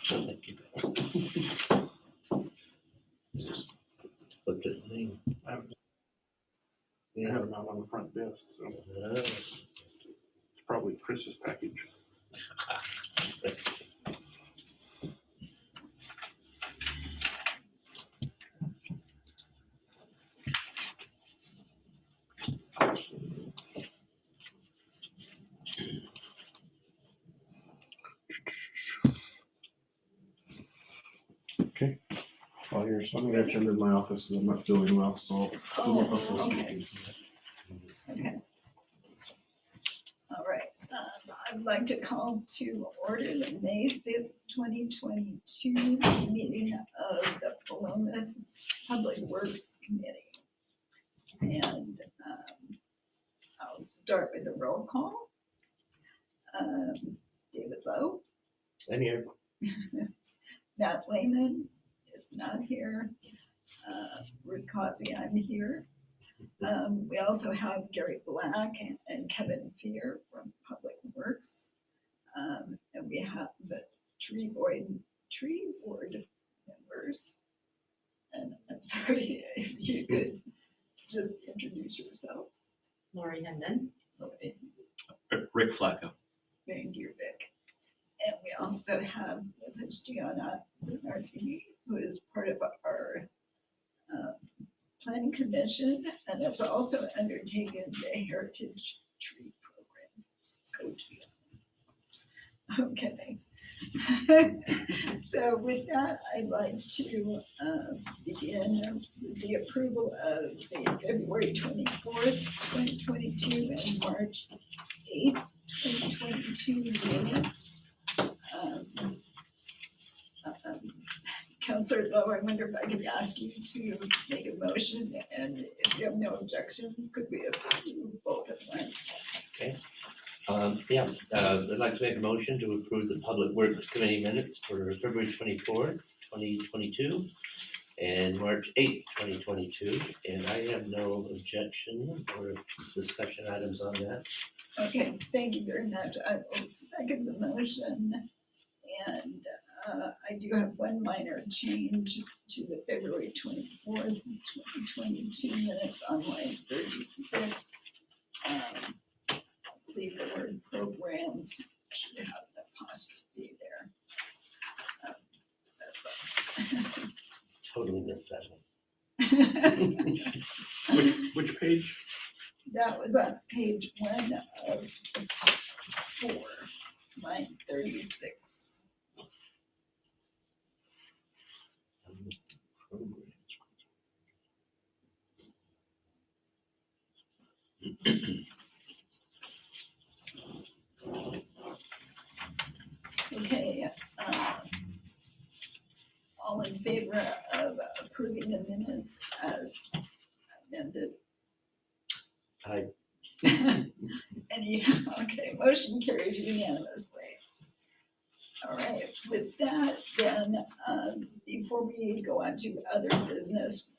So thank you. Just looked at the name. I have Yeah. them out on the front desk, so Oh. it's probably Chris's package. Okay. Well, here's, I'm gonna come in my office and I'm not feeling well, so. Okay. All right. I'd like to call to order the May 5th, 2022 meeting of the Philomath Public Works Committee. And I'll start with the roll call. David Lowe. And here. Matt Lehman is not here. Rick Causey, I'm here. We also have Gary Black and Kevin Fear from Public Works. And we have the tree board members. And I'm sorry if you could just introduce yourselves. Lori Hendon. Lori. Rick Flacco. Thank you, Rick. And we also have with us Gianna Bernardini, who is part of our planning commission, and has also undertaken the Heritage Tree Program. Go to you. Okay. So with that, I'd like to begin with the approval of the February 24th, 2022 and March 8th, 2022 minutes. Councilor Lowe, I wonder if I could ask you to make a motion, and if you have no objections, could we approve both at once? Okay. Yeah, I'd like to make a motion to approve the Public Works Committee minutes for February 24th, 2022 and March 8th, 2022. And I have no objection or discussion items on that. Okay, thank you very much. I will second the motion. And I do have one minor change to the February 24th, 2022 minutes on line 36. I believe the word programs should have an apostrophe there. That's all. Totally missed that one. Which page? That was on page 1 of 4, line 36. Okay, all in favor of approving the minutes as amended? Aye. Any, okay, motion carries unanimously. All right, with that, then, before we go on to other business,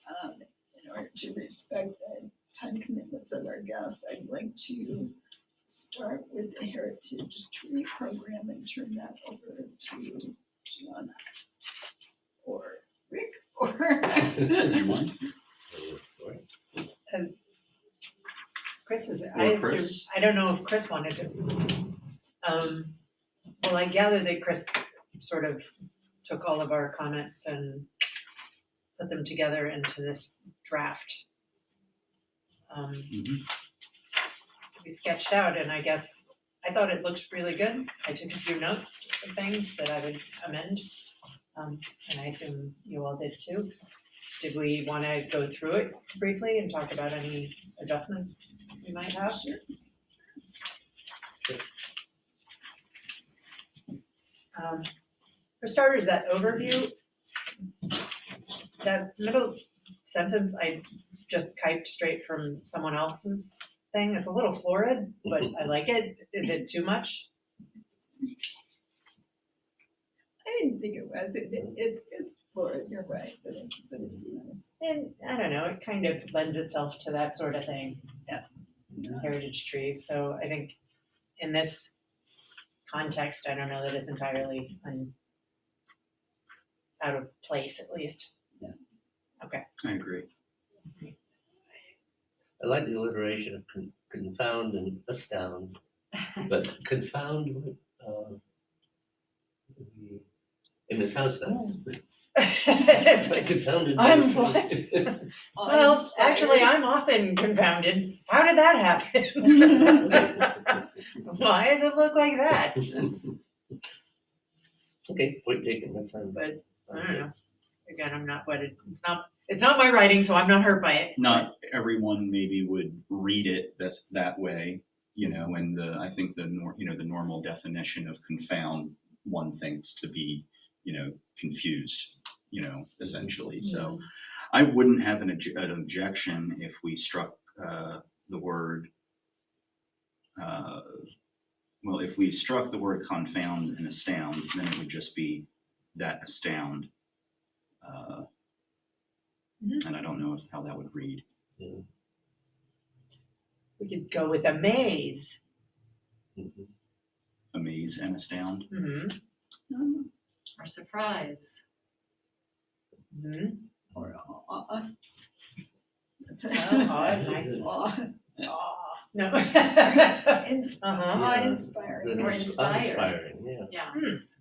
in order to respect the time commitments of our guests, I'd like to start with the Heritage Tree Program and turn that over to Gianna or Rick or. You mind? Chris is, Or I assume, Chris. I don't know if Chris wanted to. Well, I gather that Chris sort of took all of our comments and put them together into this draft. We sketched out, and I guess, I thought it looked really good. I took a few notes of things that I would amend, and I assume you all did too. Did we want to go through it briefly and talk about any adjustments we might have? Sure. For starters, that overview, that middle sentence, I just typed straight from someone else's thing. It's a little florid, but I like it. Is it too much? I didn't think it was. It's florid, you're right, but it's nice. And I don't know, it kind of lends itself to that sort of thing. Yeah. Heritage trees. So I think in this context, I don't know that it's entirely out of place at least. I agree. I like the alliteration of confound and astound, but confound, and it sounds nice. Like confounded. I'm what? Well, actually, I'm often confounded. How did that happen? Why does it look like that? Okay, point taken, that's fine. But I don't know. Again, I'm not wedded. It's not my writing, so I'm not hurt by it. Not everyone maybe would read it that way, and I think the normal definition of confound, one thinks to be, confused, essentially. So I wouldn't have an objection if we struck the word, if we struck the word confound and astound, then it would just be that astound. And I don't know how that would read. Yeah. We could go with amaze. Mhm. Amaze and astound. Mm-hmm. Or surprise. Mm-hmm. Or awe. That's awe is nice. Awe. No. Awe-inspiring. Or inspire. Inspiring, yeah. Yeah,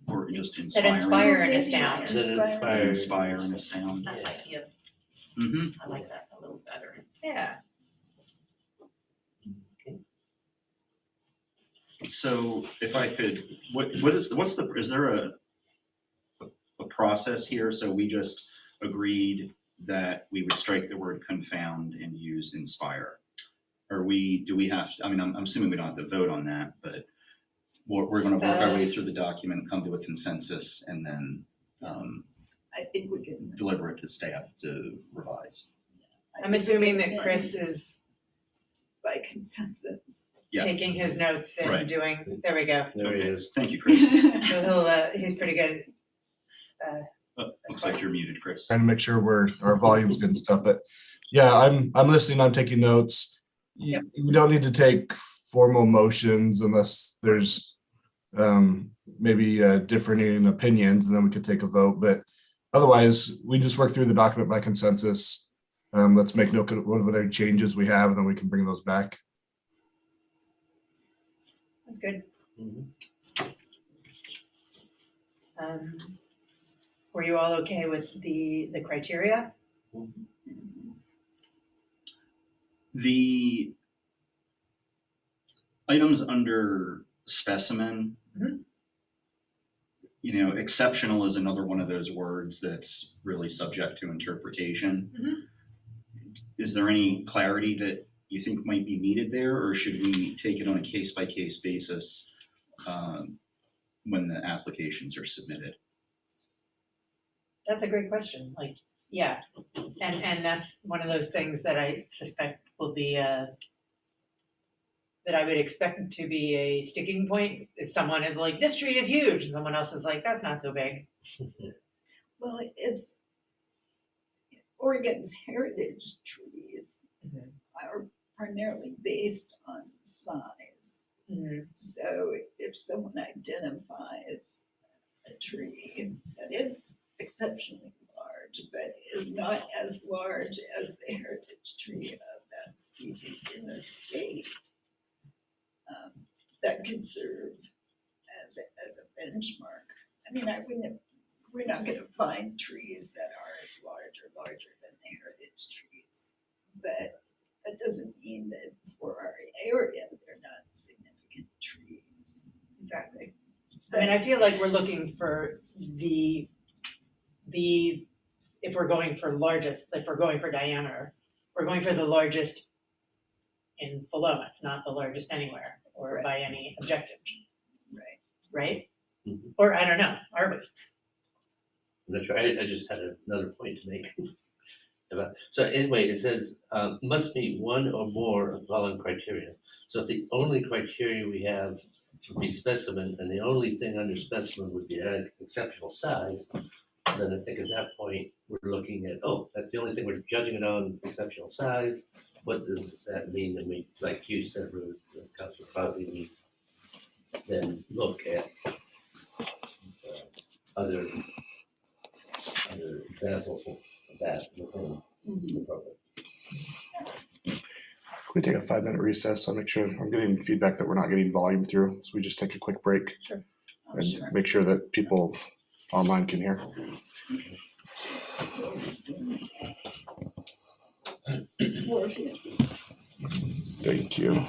Or just That inspiring. inspire and astound. That Inspire and astound. that idea, Mm-hmm. I like that a little better. Yeah. So if I could, is there a process here? So we just agreed that we would strike the word confound and use inspire. Or do we have, I'm assuming we don't have to vote on that, but we're gonna work our way through the document, come to a consensus, and then I think we can. deliver it to staff to revise. I'm assuming that Chris is By consensus. Yeah. taking his notes and Right. doing, there we go. There it Okay. is. Thank you, Chris. So he's pretty good. Looks like you're muted, Chris. Trying to make sure our volume's good and stuff, but yeah, I'm listening, I'm taking notes. We don't need to take formal motions unless there's maybe differing opinions, and then we could take a vote, but otherwise, we just work through the document by consensus. Let's make note of whatever changes we have, and then we can bring those back. That's good. Mhm. Were you all okay with the criteria? The items under specimen, Mhm. Exceptional is another one of those words that's really subject to interpretation. Mhm. Is there any clarity that you think might be needed there, or should we take it on a case-by-case basis when the applications are submitted? That's a great question. Like, yeah. And that's one of those things that I suspect will be that I would expect to be a sticking point. If someone is like, this tree is huge, and someone else is like, that's not so big. Well, it's Oregon's heritage trees Mhm. are primarily based on size. Mhm. So if someone identifies a tree that is exceptionally large, but is not as large as the heritage tree of that species in the state, that could serve as a benchmark. We're not going to find trees that are as large or larger than the heritage trees, but that doesn't mean that for our area, they're not significant trees. Exactly. I feel like we're looking for if we're going for largest, if we're going for diameter, we're going for the largest in Philomath, not the largest anywhere, or by any objective, Right. right? Mhm. Or I don't know, are we? That's right. I just had another point to make. So anyway, it says, must meet one or more of the following criteria. So if the only criteria we have would be specimen, and the only thing under specimen would be an exceptional size, then I think at that point, we're looking at, that's the only thing we're judging it on, exceptional size. What does that mean? And we, like you said, Ruth, Councilor Crosby, we then look at other example of that within the program. We take a 5-minute recess. I'll make sure I'm getting feedback that we're not getting volume through. So we just take a quick break Oh, and sure. make sure that people online can hear. Thank you.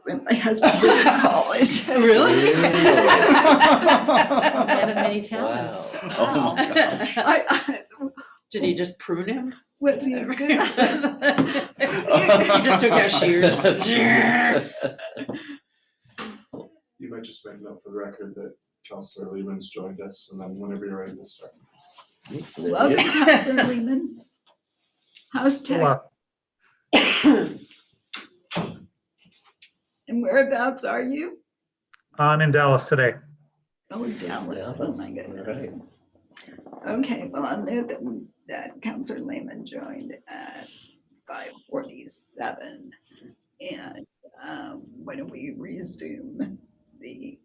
When my husband was in college. Really? Man of many talents. Wow. Oh my gosh. I Did he just prune him? was he a good? He just took out shears. You might just make note for the record that Councilor Lehman's joined us, and then whenever you're ready to start. Welcome, Councilor Lehman. How's Texas? And whereabouts are you? I'm in Dallas today. Oh, Dallas. Oh, Dallas, my goodness. right. Okay, well, I know that Councilor Lehman joined at 5:47. And why don't we resume the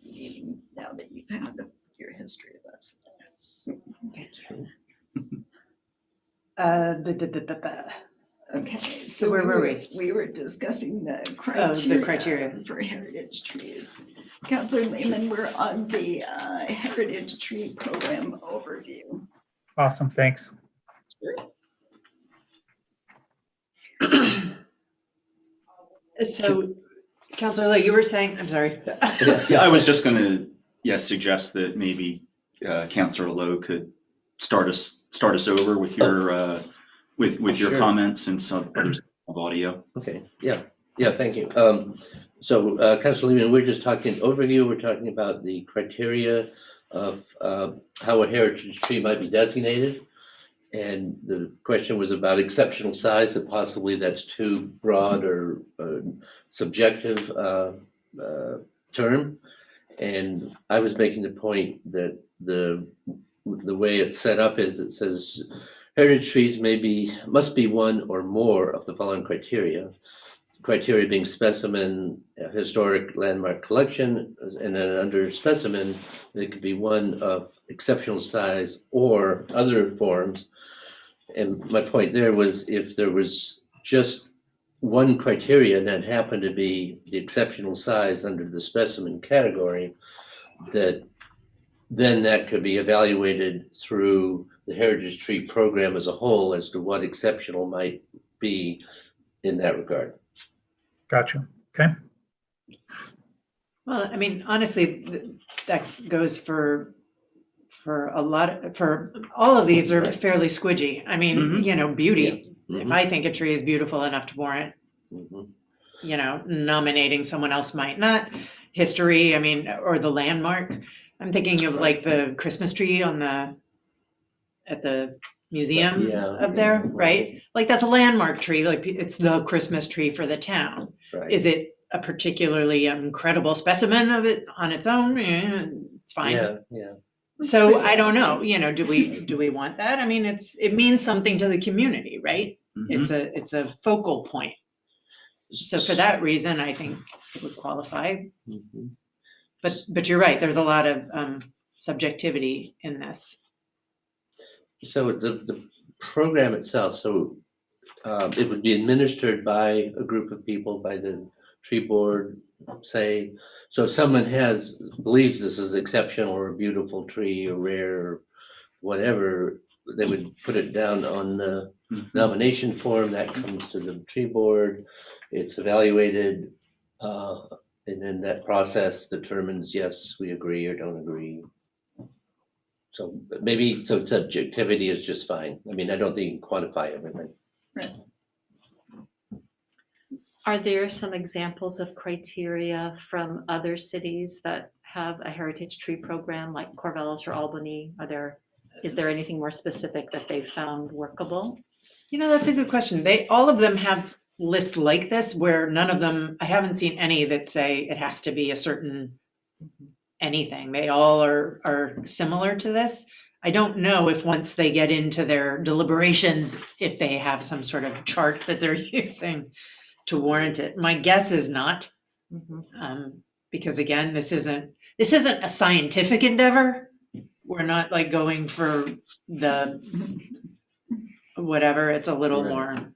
meeting now that you've had your history lesson? Okay, So where were we? We were discussing the criteria. criteria for heritage trees. Councilor Lehman, we're on the heritage tree program overview. Awesome, thanks. So, Councilor Lowe, you were saying, I'm sorry. Yeah, I was just gonna, suggest that maybe Councilor Lowe could start us over with your, with your Sure. comments and some others of audio. Okay, yeah, thank you. So, Councilor Lehman, we're just talking overview, we're talking about the criteria of how a heritage tree might be designated. And the question was about exceptional size, that possibly that's too broad or subjective term. And I was making the point that the way it's set up is it says heritage trees must be one or more of the following criteria. Criteria being specimen, historic landmark collection, and then under specimen, it could be one of exceptional size or other forms. And my point there was if there was just one criteria that happened to be the exceptional size under the specimen category, that then that could be evaluated through the Heritage Tree Program as a whole as to what exceptional might be in that regard. Gotcha. Okay. Well, I mean, honestly, that goes for for all of these are fairly squidgy. I mean, Mhm. you know, beauty. Mhm. If I think a tree is beautiful enough to warrant, Mhm. you know, nominating, someone else might not. History, I mean, or the landmark. I'm thinking of like the Christmas tree at the museum Yeah. up there, right? Like that's a landmark tree, like it's the Christmas tree for the town. Right. Is it a particularly incredible specimen of it on its own? It's fine. Yeah, yeah. So I don't know, you know, do we want that? I mean, it means something to the community, right? Mhm. It's a focal point. So for that reason, I think it would qualify. Mhm. But you're right, there's a lot of subjectivity in this. So the program itself, so it would be administered by a group of people, by the tree board, say. So if someone believes this is exceptional or a beautiful tree or rare or whatever, they would put it down on the nomination form that comes to the tree board. It's evaluated, and then that process determines, yes, we agree or don't agree. So maybe, so subjectivity is just fine. I mean, I don't think you can quantify everything. Are there some examples of criteria from other cities that have a heritage tree program like Corvallis or Albany? Is there anything more specific that they've found workable? You know, that's a good question. All of them have lists like this where none of them, I haven't seen any that say it has to be a certain anything. They all are similar to this. I don't know if once they get into their deliberations, if they have some sort of chart that they're using to warrant it. My guess is not, because again, this isn't a scientific endeavor. We're not like going for the whatever. It's a little Right. more.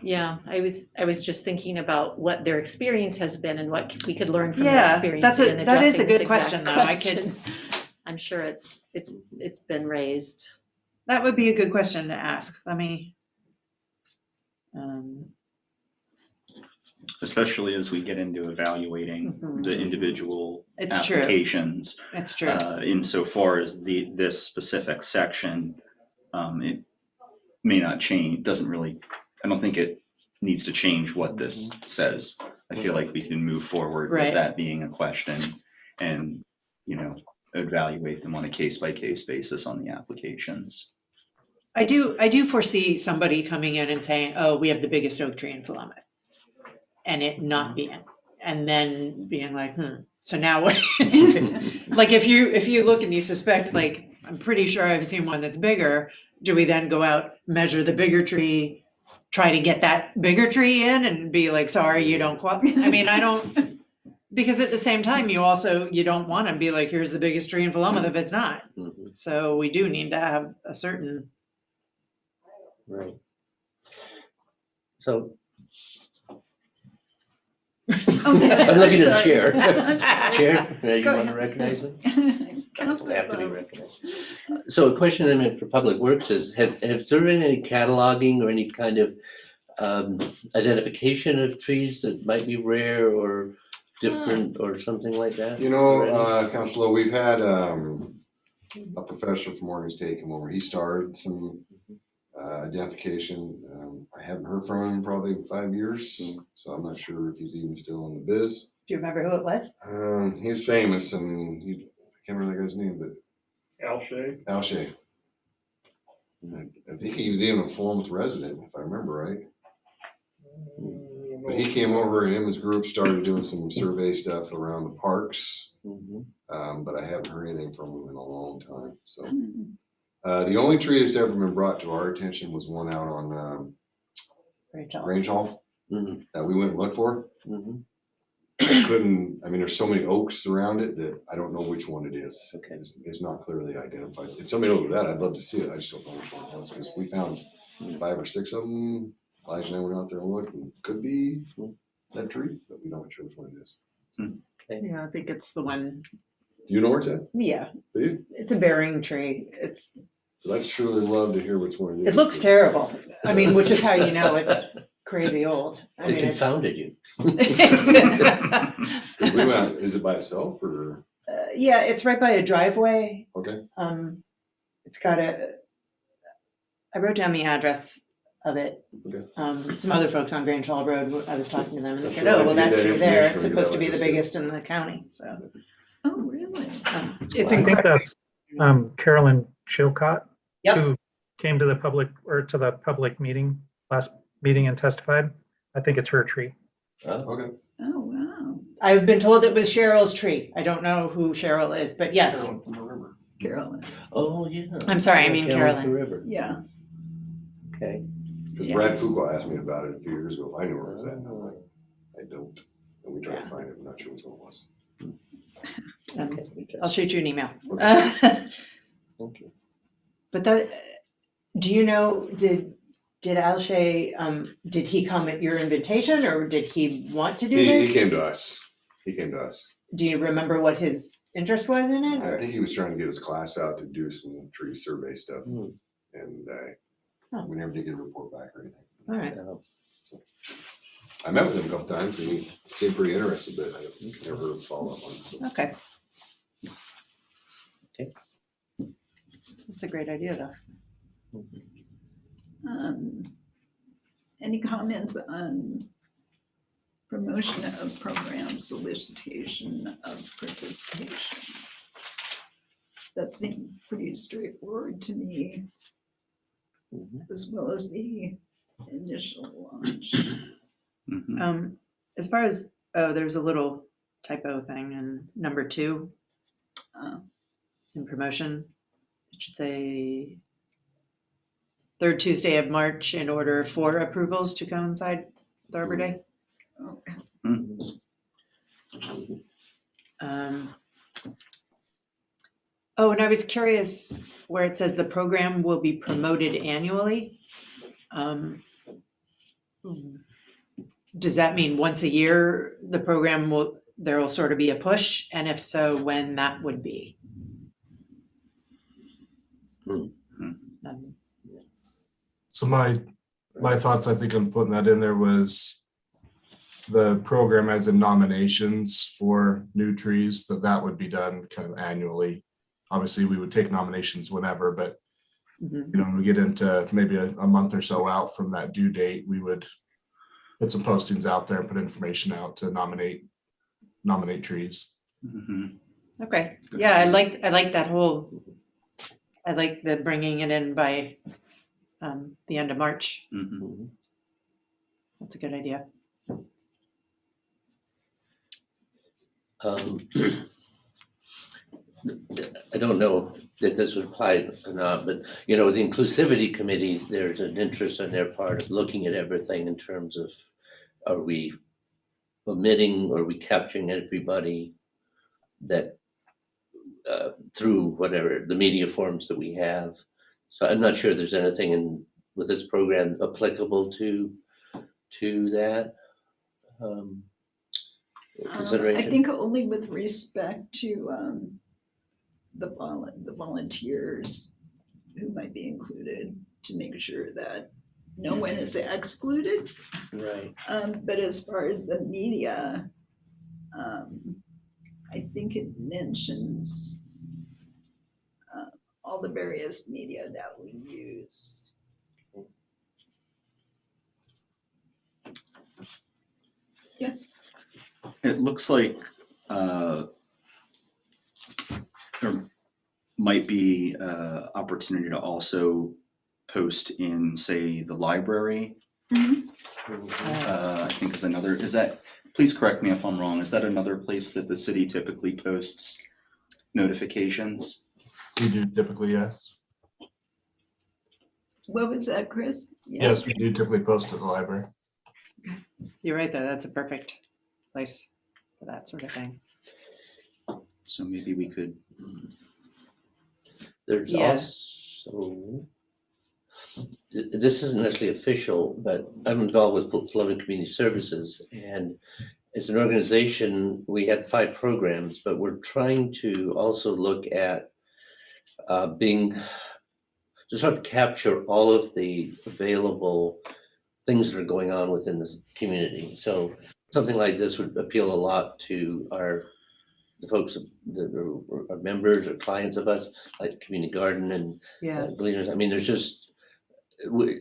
Yeah, I was just thinking about what their experience has been and what we could learn from their Yeah, experience. that is in a addressing good this question, exact though. question. I'm sure it's been raised. That would be a good question to ask. Let me. Especially as we get into evaluating Mhm. the individual It's true. applications. It's true. Insofar as this specific section, it may not change, doesn't really, I don't think it needs to change what this says. I feel like we can move forward Right. with that being a question and, you know, evaluate them on a case-by-case basis on the applications. I do foresee somebody coming in and saying, "Oh, we have the biggest oak tree in Philomath," and it not being, and then being like, So now what? Like if you look and you suspect, like, I'm pretty sure I've seen one that's bigger. Do we then go out, measure the bigger tree, try to get that bigger tree in, and be like, sorry, you don't qualify? I mean, I don't, because at the same time, you don't want to be like, here's the biggest tree in Philomath if it's not. Mhm. So we do need to have a certain. Right. So Okay, I'm looking at the sorry. chair. I'm sorry. Chair, you Go want to ahead. recognize me? I Councilor have to be Bowe. recognized. So a question I meant for Public Works is, have there been any cataloging or any kind of identification of trees that might be rare or different or something like that? You know, already? Councilor, we've had a professor from Oregon State come over. He started some identification. I haven't heard from him probably 5 years, so I'm not sure if he's even still in the biz. Do you remember who it was? He's famous, and I can't remember that guy's name, but Al Shea. I think he was even a Philomath resident, if I remember right. But he came over and him and his group started doing some survey stuff around the parks. Mhm. But I haven't heard anything from him in a long time. So the only tree that's ever been brought to our attention was one out on Grange Hall Mhm. that we went and looked for. Mhm. I mean, there's so many oaks around it that I don't know which one it is. Okay. It's not clearly identified. If somebody knows that, I'd love to see it. I just don't know which one it was because we found 5 or 6 of them. Elijah and I went out there and looked, and it could be that tree, but we don't sure which one it is. Yeah, I think it's the one Do you know where it's at? Yeah, Do you? it's a bearing tree. I'd surely love to hear which one it is. It looks terrible. I mean, which is how you know it's crazy old. I It mean, it's. confounded you. Is it by itself or? Yeah, it's right by a driveway. Okay. It's got I wrote down the address of it. Okay. Some other folks on Grange Hall Road, I was talking to them and they That's said, right, oh, I well, need that that tree there, it's information, supposed to be like the I said. biggest in the county, so. Oh, really? It's I think incredible. that's Carolyn Chilcott, Yep. who came to the public meeting, last meeting and testified. I think it's her tree. Okay. Oh, wow. I've been told it was Cheryl's tree. I don't know who Cheryl is, but yes. Carolyn from the river. Carolyn. Oh, yeah. I'm sorry, I Yeah, mean Carolyn Carolyn. River. Yeah. Okay. Because Brad Fugel asked me about it a few years ago. If I knew where it was at. And I'm like, I don't. And we tried to Yeah. find it. I'm not sure which one it was. I'll shoot you an email. Okay. But that, do you know, did Alshay, did he come at your invitation or did he want to do He this? came to us. He came to us. Do you remember what his interest was in it? I Or? think he was trying to get his class out to do some tree survey stuff. Hmm. And Oh. we never did get a report back or anything. All right. I met with him a couple times and he seemed pretty interested, but I never heard him follow up on it. So. Okay. Okay. That's a great idea, though. Any comments on promotion of program, solicitation of participation? That seemed pretty straightforward to me, as well as the initial launch. Mhm. As far as, there's a little typo thing in number 2 in promotion. It should say third Tuesday of March in order for approvals to coincide with Arbor Day. Okay. Oh, and I was curious where it says the program will be promoted annually. Does that mean once a year, the program there will sort of be a push? And if so, when that would be? So my thoughts, I think I'm putting that in there was the program as in nominations for new trees, that would be done kind of annually. Obviously, we would take nominations whenever, but Mhm. when we get into maybe a month or so out from that due date, we would put some postings out there and put information out to nominate trees. Mhm. Okay, yeah, I like that whole, I like the bringing it in by the end of March. Mhm. That's a good idea. I don't know if this would apply or not, but, you know, the inclusivity committee, there's an interest on their part of looking at everything in terms of, are we omitting, or are we capturing everybody that, through whatever, the media forms that we have. So I'm not sure there's anything with this program applicable to that. I Consideration. think only with respect to the volunteers who might be included, to make sure that no one is excluded. Right. But as far as the media, I think it mentions all the various media that we use. Yes. It looks like there might be opportunity to also post in, say, the library. I think is another, please correct me if I'm wrong, is that another place that the city typically posts notifications? We do typically, yes. What was that, Chris? Yes, we do typically post at the library. You're right, though, that's a perfect place for that sort of thing. So maybe we could, There's Yeah. also, this isn't necessarily official, but I'm involved with Florida Community Services, and as an organization, we had 5 programs, but we're trying to also look at being, to sort of capture all of the available things that are going on within this community. So something like this would appeal a lot to the folks that are members or clients of us, like Community Garden and Yeah, Gleaners. I mean, there's just,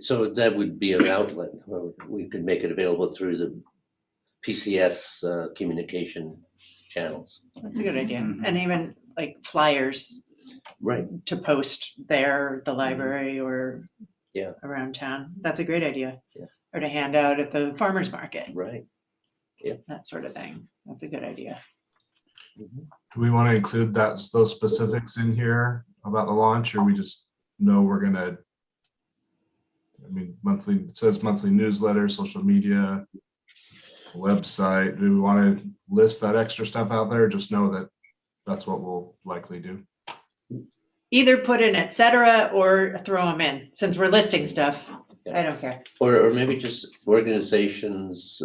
so that would be an outlet where we could make it available through the PCS communication channels. that's a good idea. Mhm. And even like flyers Right. to post there, the library or Yeah. around town. That's a great idea. Yeah. Or to hand out at the farmer's market, Right. that sort of thing. That's a good idea. Mhm. Do we want to include those specifics in here about the launch, or we just know we're gonna? I mean, monthly, it says monthly newsletter, social media, website. Do we want to list that extra stuff out there? Or just know that that's what we'll likely do. Either put in et cetera or throw them in. Since we're listing stuff, I don't care. Or maybe just organizations,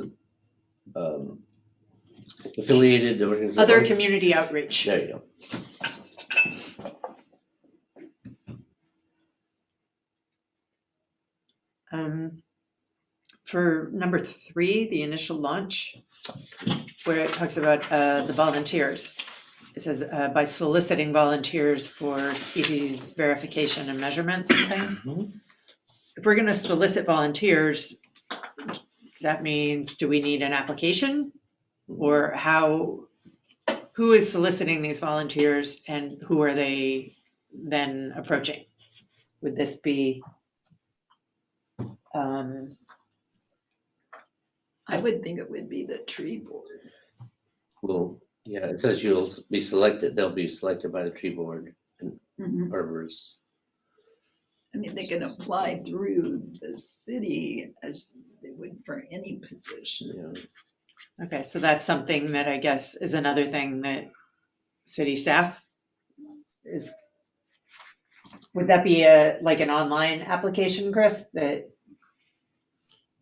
affiliated organizations. Other community outreach. There you go. For number 3, the initial launch, where it talks about the volunteers. It says by soliciting volunteers for species verification and measurements and things. Mhm. If we're going to solicit volunteers, that means, do we need an application? Or who is soliciting these volunteers and who are they then approaching? Would this be? I would think it would be the tree board. Well, yeah, it says you'll be selected, they'll be selected by the tree board and Mhm. arborists. I mean, they can apply through the city as they would for any position. Yeah. Okay, so that's something that I guess is another thing that city staff is. Would that be like an online application, Chris, that?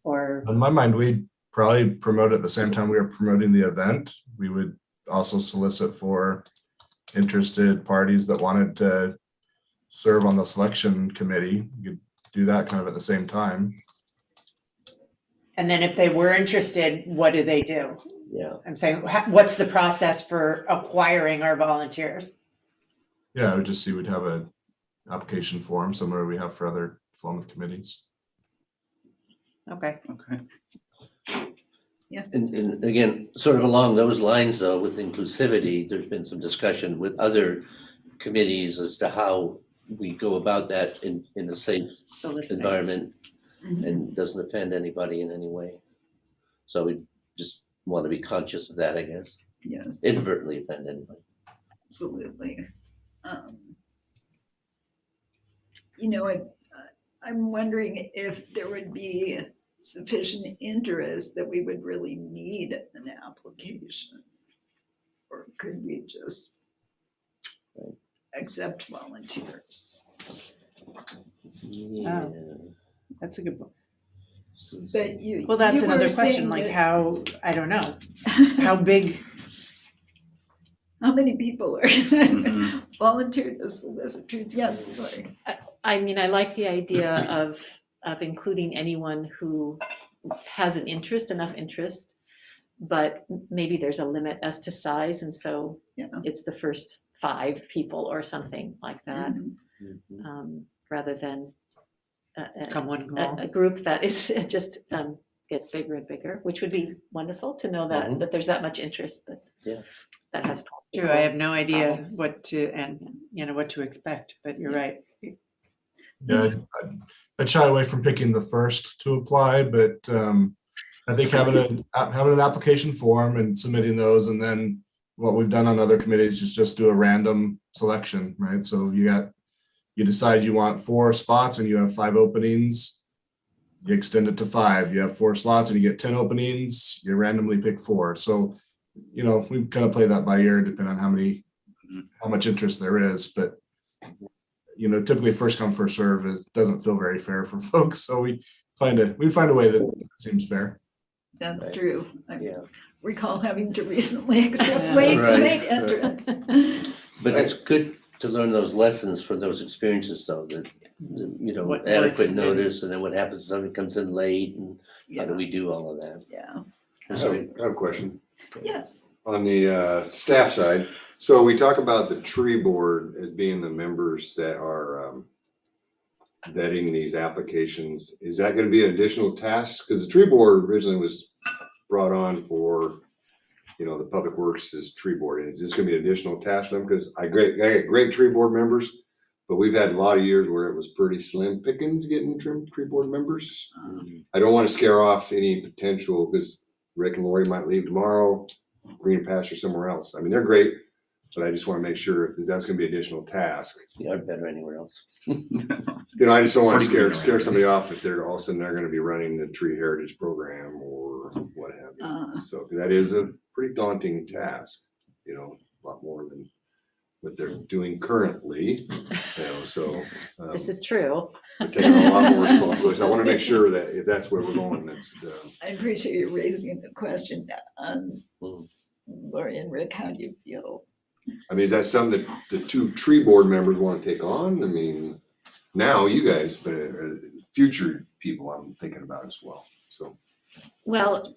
Or, In my mind, we'd probably promote at the same time we were promoting the event. We would also solicit for interested parties that wanted to serve on the selection committee. You could do that kind of at the same time. and then if they were interested, what do they do? Yeah. I'm saying, what's the process for acquiring our volunteers? Yeah, I would just see we'd have a application form similar we have for other Philomath committees. Okay. Okay. Yes. And again, sort of along those lines though, with inclusivity, there's been some discussion with other committees as to how we go about that in a safe Soliciting. environment Mhm. and doesn't offend anybody in any way. So we just want to be conscious of that, I guess. Yes, Inadvertently offend anybody. absolutely. You know, I'm wondering if there would be sufficient interest that we would really need an application. Or could we just accept volunteers? Yeah. That's a good one. But you. Well, that's you another were question, saying like that- how, I don't know, how big, How many people are Mhm. volunteered as solicitors? Yes, sorry. I mean, I like the idea of including anyone who has an interest, enough interest, but maybe there's a limit as to size, and so Yeah. it's the first 5 people or something like that, Mhm. Mhm. rather than come one, come all. a group that is it just gets bigger and bigger, which would be wonderful to know that Mhm. that there's that much interest, but Yeah. that has True, I have no idea problems. what to, and, what to expect, but you're right. Yeah, I'd shy away from picking the first to apply, but I think having an application form and submitting those, and then what we've done on other committees is just do a random selection, right? So you decide you want 4 spots and you have 5 openings, you extend it to 5. You have 4 slots and you get 10 openings, you randomly pick 4. So, we kind of play that by ear depending on how much interest there is, but typically first come, first serve doesn't feel very fair for folks. So we find a way that seems fair. That's Right. true. Yeah. recall having to recently accept late Right. entrance. But it's good to learn those lessons from those experiences, though, that, you know, What works adequate and notice, and then what happens if somebody comes in late, and how do Yeah, we do all of that? yeah. I have a question Yes. on the staff side. So we talk about the tree board as being the members that are vetting these applications. Is that going to be an additional task? Because the tree board originally was brought on for, you know, the public works is tree board. Is this going to be an additional task for them? Because I got great tree board members, but we've had a lot of years where it was pretty slim pickings getting tree board members. I don't want to scare off any potential, because Rick and Lori might leave tomorrow, green pasture somewhere else. I mean, they're great, but I just want to make sure if that's going to be additional task. You aren't better anywhere else. You know, I just don't want to Pretty green scare around somebody off if they're all of a sudden they're going to be running the tree heritage program or what have you. So that is a pretty daunting task, you know, a lot more than what they're doing currently, you know, so. This is true. We're taking on a lot more responsibility. So I want to make sure that if that's where we're going, that's, I appreciate you raising the question. Lori and Rick, how do you feel? I mean, is that something that the two tree board members want to take on? I mean, now you guys, but future people I'm thinking about as well, so. Well,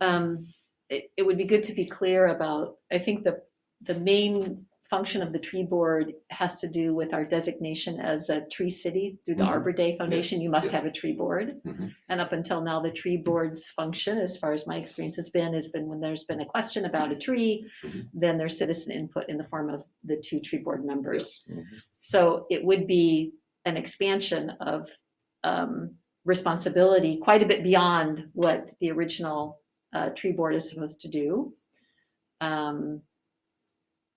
it would be good to be clear about, I think the main function of the tree board has to do with our designation as a tree city through the Mhm. Arbor Day Foundation. Yes, You must yes. have a tree board. Mhm. And up until now, the tree board's function, as far as my experience has been when there's been a question about a tree, Mhm. then there's citizen input in the form of the two tree board members. Yes. So it would be an expansion of responsibility quite a bit beyond what the original tree board is supposed to do.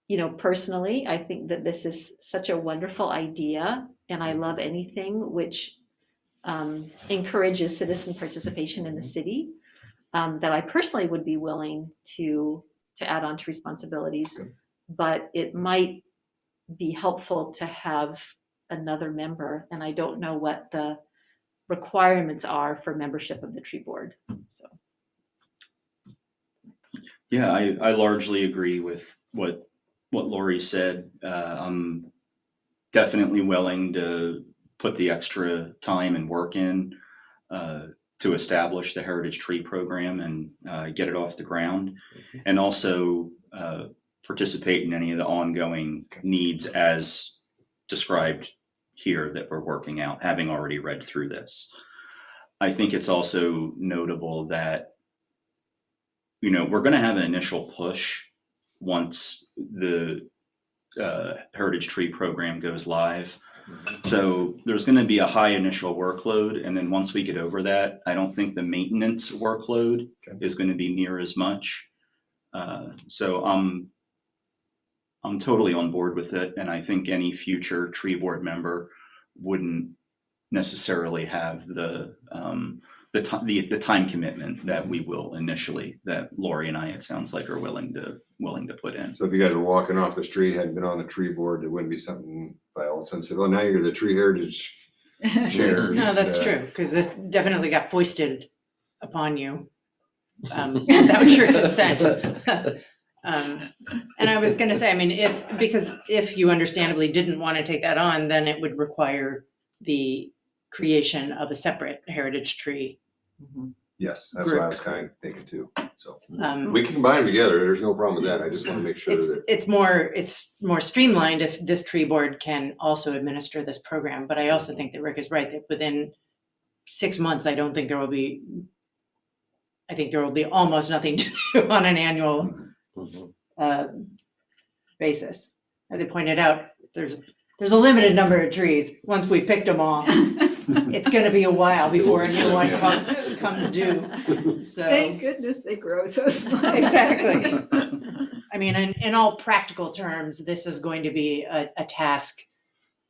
You know, personally, I think that this is such a wonderful idea, and I love anything which encourages citizen participation in the city, that I personally would be willing to add on to responsibilities. Okay. But it might be helpful to have another member, and I don't know what the requirements are for membership of the tree board, so. Yeah, I largely agree with what Lori said. I'm definitely willing to put the extra time and work in to establish the Heritage Tree Program and get it off the ground, and also participate in any of the ongoing needs as described here that we're working out, having already read through this. I think it's also notable that, you know, we're going to have an initial push once the Heritage Tree Program goes live. So there's going to be a high initial workload, and then once we get over that, I don't think the maintenance workload is going to be near as much. So I'm totally on board with it, and I think any future tree board member wouldn't necessarily have the time commitment that we will initially, that Lori and I, it sounds like, are willing to put in. So if you guys were walking off the street, hadn't been on the tree board, it wouldn't be something by all of a sudden said, oh, now you're the tree heritage chairs. No, that's true, because this definitely got foisted upon you without your consent. And I was going to say, I mean, if you understandably didn't want to take that on, then it would require the creation of a separate heritage tree. Yes, that's what I was kind of thinking too. So Um, we can combine them together. There's no problem with that. I just want to make sure that. It's more streamlined if this tree board can also administer this program. But I also think that Rick is right, that within 6 months, I think there will be almost nothing to do on an annual basis. As I pointed out, there's a limited number of trees. Once we picked them all, it's going to be a while before a new one comes due. So Thank goodness they grow so small. exactly. I mean, in all practical terms, this is going to be a task.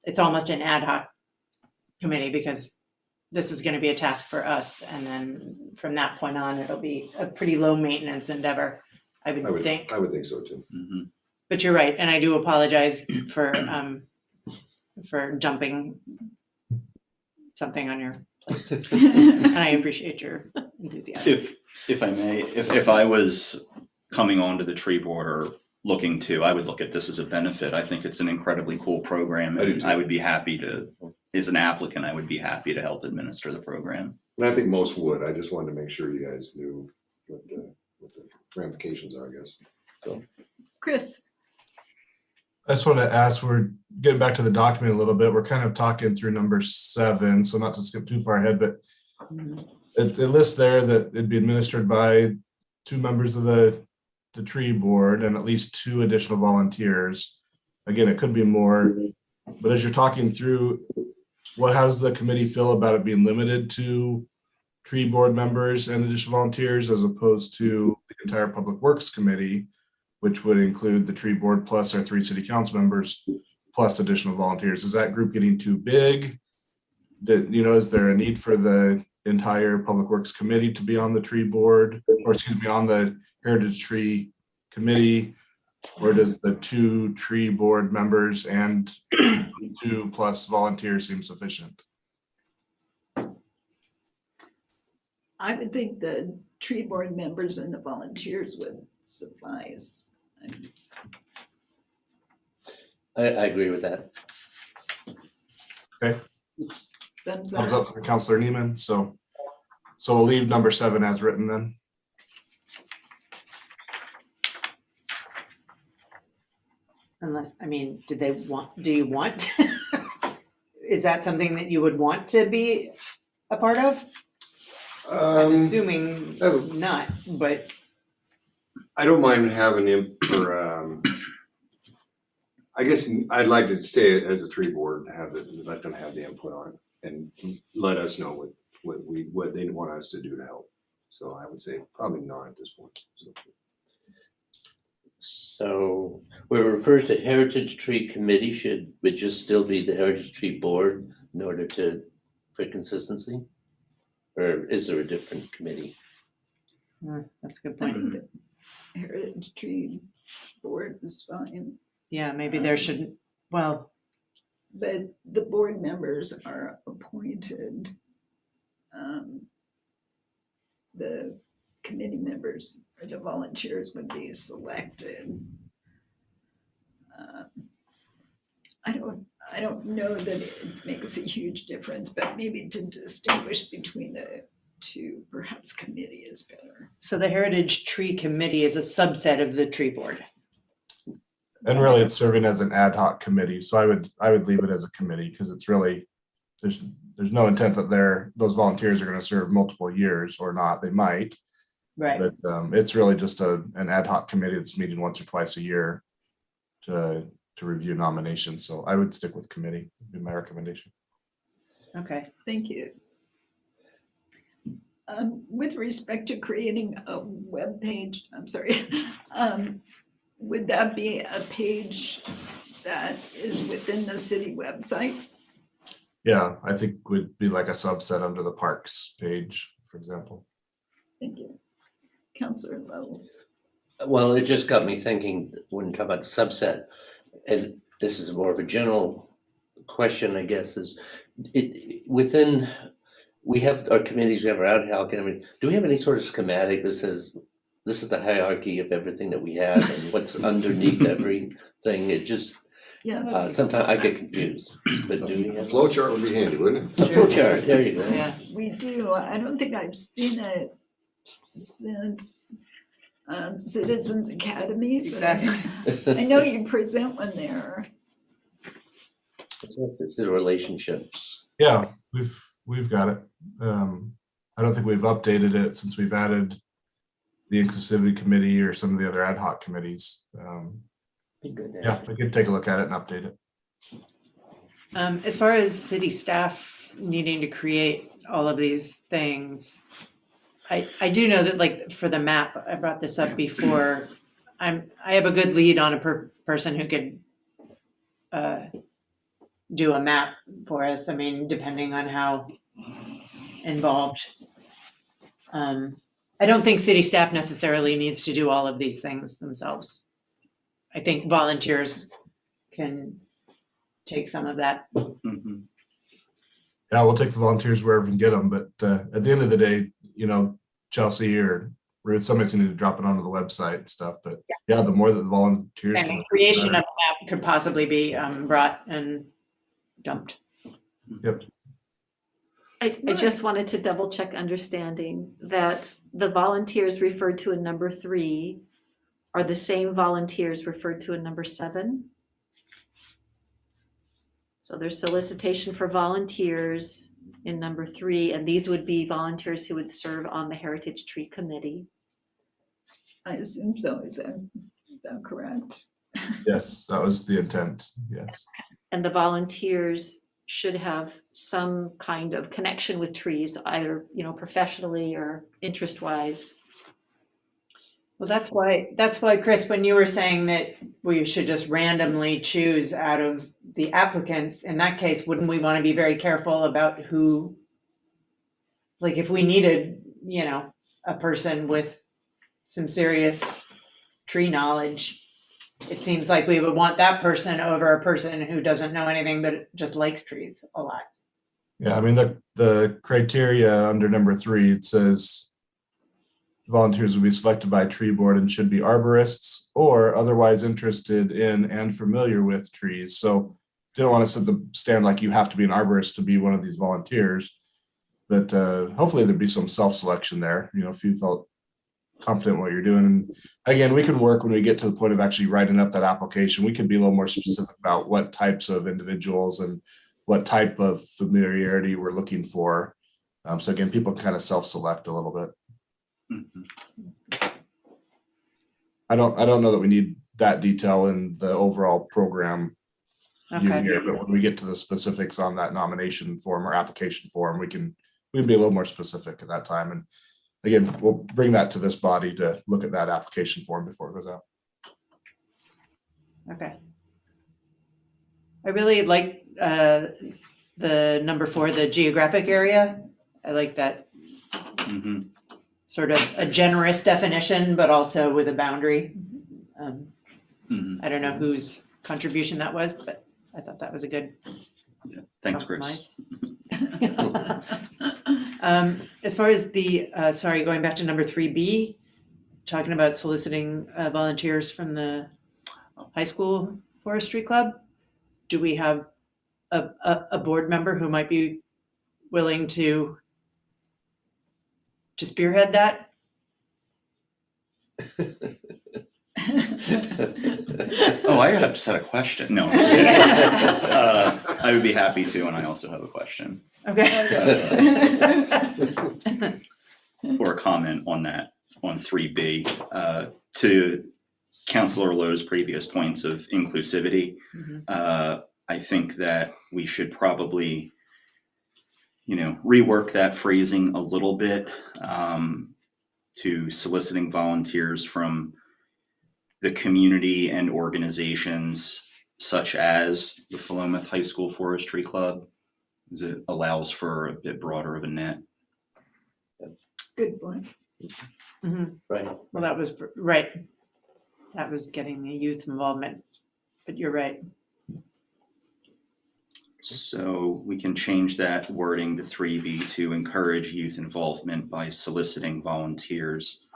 It's almost an ad hoc committee, because this is going to be a task for us. And then from that point on, it'll be a pretty low maintenance endeavor, I would think. I would think so too. Mm-hmm. But you're right. And I do apologize for dumping something on your plate. And I appreciate your enthusiasm. If I may, if I was coming onto the tree board or looking to, I would look at this as a benefit. I think it's an incredibly cool program, I do and too. I would be happy to, as an applicant, I would be happy to help administer the program. And I think most would. I just wanted to make sure you guys knew what the ramifications are, I guess. Chris, I just want to ask, we're getting back to the document a little bit. We're kind of talking through number 7, so not to skip too far ahead, but it lists there that it'd be administered by 2 members of the tree board and at least 2 additional volunteers. Again, it could be more, but as you're talking through, how does the committee feel about it being limited to tree board members and additional volunteers as opposed to the entire Public Works Committee, which would include the tree board plus our 3 city council members plus additional volunteers? Is that group getting too big? Is there a need for the entire Public Works Committee to be on the tree board, or excuse me, on the Heritage Tree Committee? Or does the 2 tree board members and 2 plus volunteers seem sufficient? I would think the tree board members and the volunteers would suffice. I agree with that. Okay, Thumbs thumbs up. up for Councilor Neiman. So we'll leave number 7 as written then. Unless, I mean, do you want? Is that something that you would want to be a part of? I'm assuming oh. not, but I don't mind having him for, I guess I'd like to stay as a tree board, let them have the input on it and let us know what they want us to do to help. So I would say probably not at this point. So where it refers to Heritage Tree Committee, should it just still be the Heritage Tree Board in order for consistency? Or is there a different committee? that's a good I point. think the Heritage Tree Board is fine, Yeah, maybe there shouldn't, well, but the board members are appointed. The committee members or the volunteers would be selected. I don't know that it makes a huge difference, but maybe to distinguish between the 2, perhaps committee is better. so the Heritage Tree Committee is a subset of the tree board. And really it's serving as an ad hoc committee. So I would leave it as a committee because it's really, there's no intent that those volunteers are going to serve multiple years or not. They might, Right. but it's really just an ad hoc committee that's meeting once or twice a year to review nominations. So I would stick with committee, would be my recommendation. Okay. Thank you. With respect to creating a web page, I'm sorry, would that be a page that is within the city website? Yeah, I think would be like a subset under the parks page, for example. Thank you. Councilor Lowe. Well, it just got me thinking when you talk about subset, and this is more of a general question, I guess, is we have our committees, we have our ad hoc, I mean, do we have any sort of schematic that says this is the hierarchy of everything that we have and what's underneath everything? It just, Yes, sometimes I get confused, but do we A have? flow chart would be handy, wouldn't it? A flow chart, there you go. Yeah. we do. I don't think I've seen it since Citizens Academy. but Exactly. I know you present one there. It's the relationships. Yeah, we've got it. I don't think we've updated it since we've added the inclusivity committee or some of the other ad hoc committees. Be good to Yeah, have. we could take a look at it and update it. As far as city staff needing to create all of these things, I do know that, like, for the map, I brought this up before, I have a good lead on a person who could do a map for us. I mean, depending on how involved. I don't think city staff necessarily needs to do all of these things themselves. I think volunteers can take some of that. Mhm. Yeah, we'll take the volunteers wherever we can get them, but at the end of the day, Chelsea or Or somebody's need to drop it onto the website and stuff, but yeah, the more that the volunteers And can. the creation of the map could possibly be brought and dumped. Yep. I just wanted to double check understanding that the volunteers referred to in number 3 are the same volunteers referred to in number 7. So there's solicitation for volunteers in number 3, and these would be volunteers who would serve on the Heritage Tree Committee. I assume so. Is that correct? Yes, that was the intent. Yes. And the volunteers should have some kind of connection with trees, either, professionally or interest-wise. Well, that's why, Chris, when you were saying that we should just randomly choose out of the applicants, in that case, wouldn't we want to be very careful about who, like if we needed, a person with some serious tree knowledge, it seems like we would want that person over a person who doesn't know anything but just likes trees a lot. Yeah, I mean, the criteria under number 3, it says volunteers will be selected by tree board and should be arborists or otherwise interested in and familiar with trees. So didn't want to set the stand like you have to be an arborist to be one of these volunteers, but hopefully there'd be some self-selection there, if you felt confident in what you're doing. And again, we can work when we get to the point of actually writing up that application. We can be a little more specific about what types of individuals and what type of familiarity we're looking for. So again, people can kind of self-select a little bit. Mhm. I don't know that we need that detail in the overall program view Okay. here, but when we get to the specifics on that nomination form or application form, we can be a little more specific at that time. And again, we'll bring that to this body to look at that application form before it goes out. Okay. I really like the number 4, the geographic area. I like that Mhm. sort of a generous definition, but also with a boundary. Mhm. I don't know whose contribution that was, but I thought that was a good Yeah. Thanks, Chris. compromise. As far as the, going back to number 3B, talking about soliciting volunteers from the high school forestry club, do we have a board member who might be willing to spearhead that? Oh, I just had a question. No, I'm just kidding. I would be happy to, and I also have a question Okay. or a comment on that, on 3B. To Councilor Lowe's previous points of inclusivity, I think that we should probably, rework that phrasing a little bit to soliciting volunteers from the community and organizations such as the Philomath High School Forestry Club, as it allows for a bit broader of a net. Good point. Right. Well, that was right. That was getting the youth involvement, but you're right. So we can change that wording to 3B to encourage youth involvement by soliciting volunteers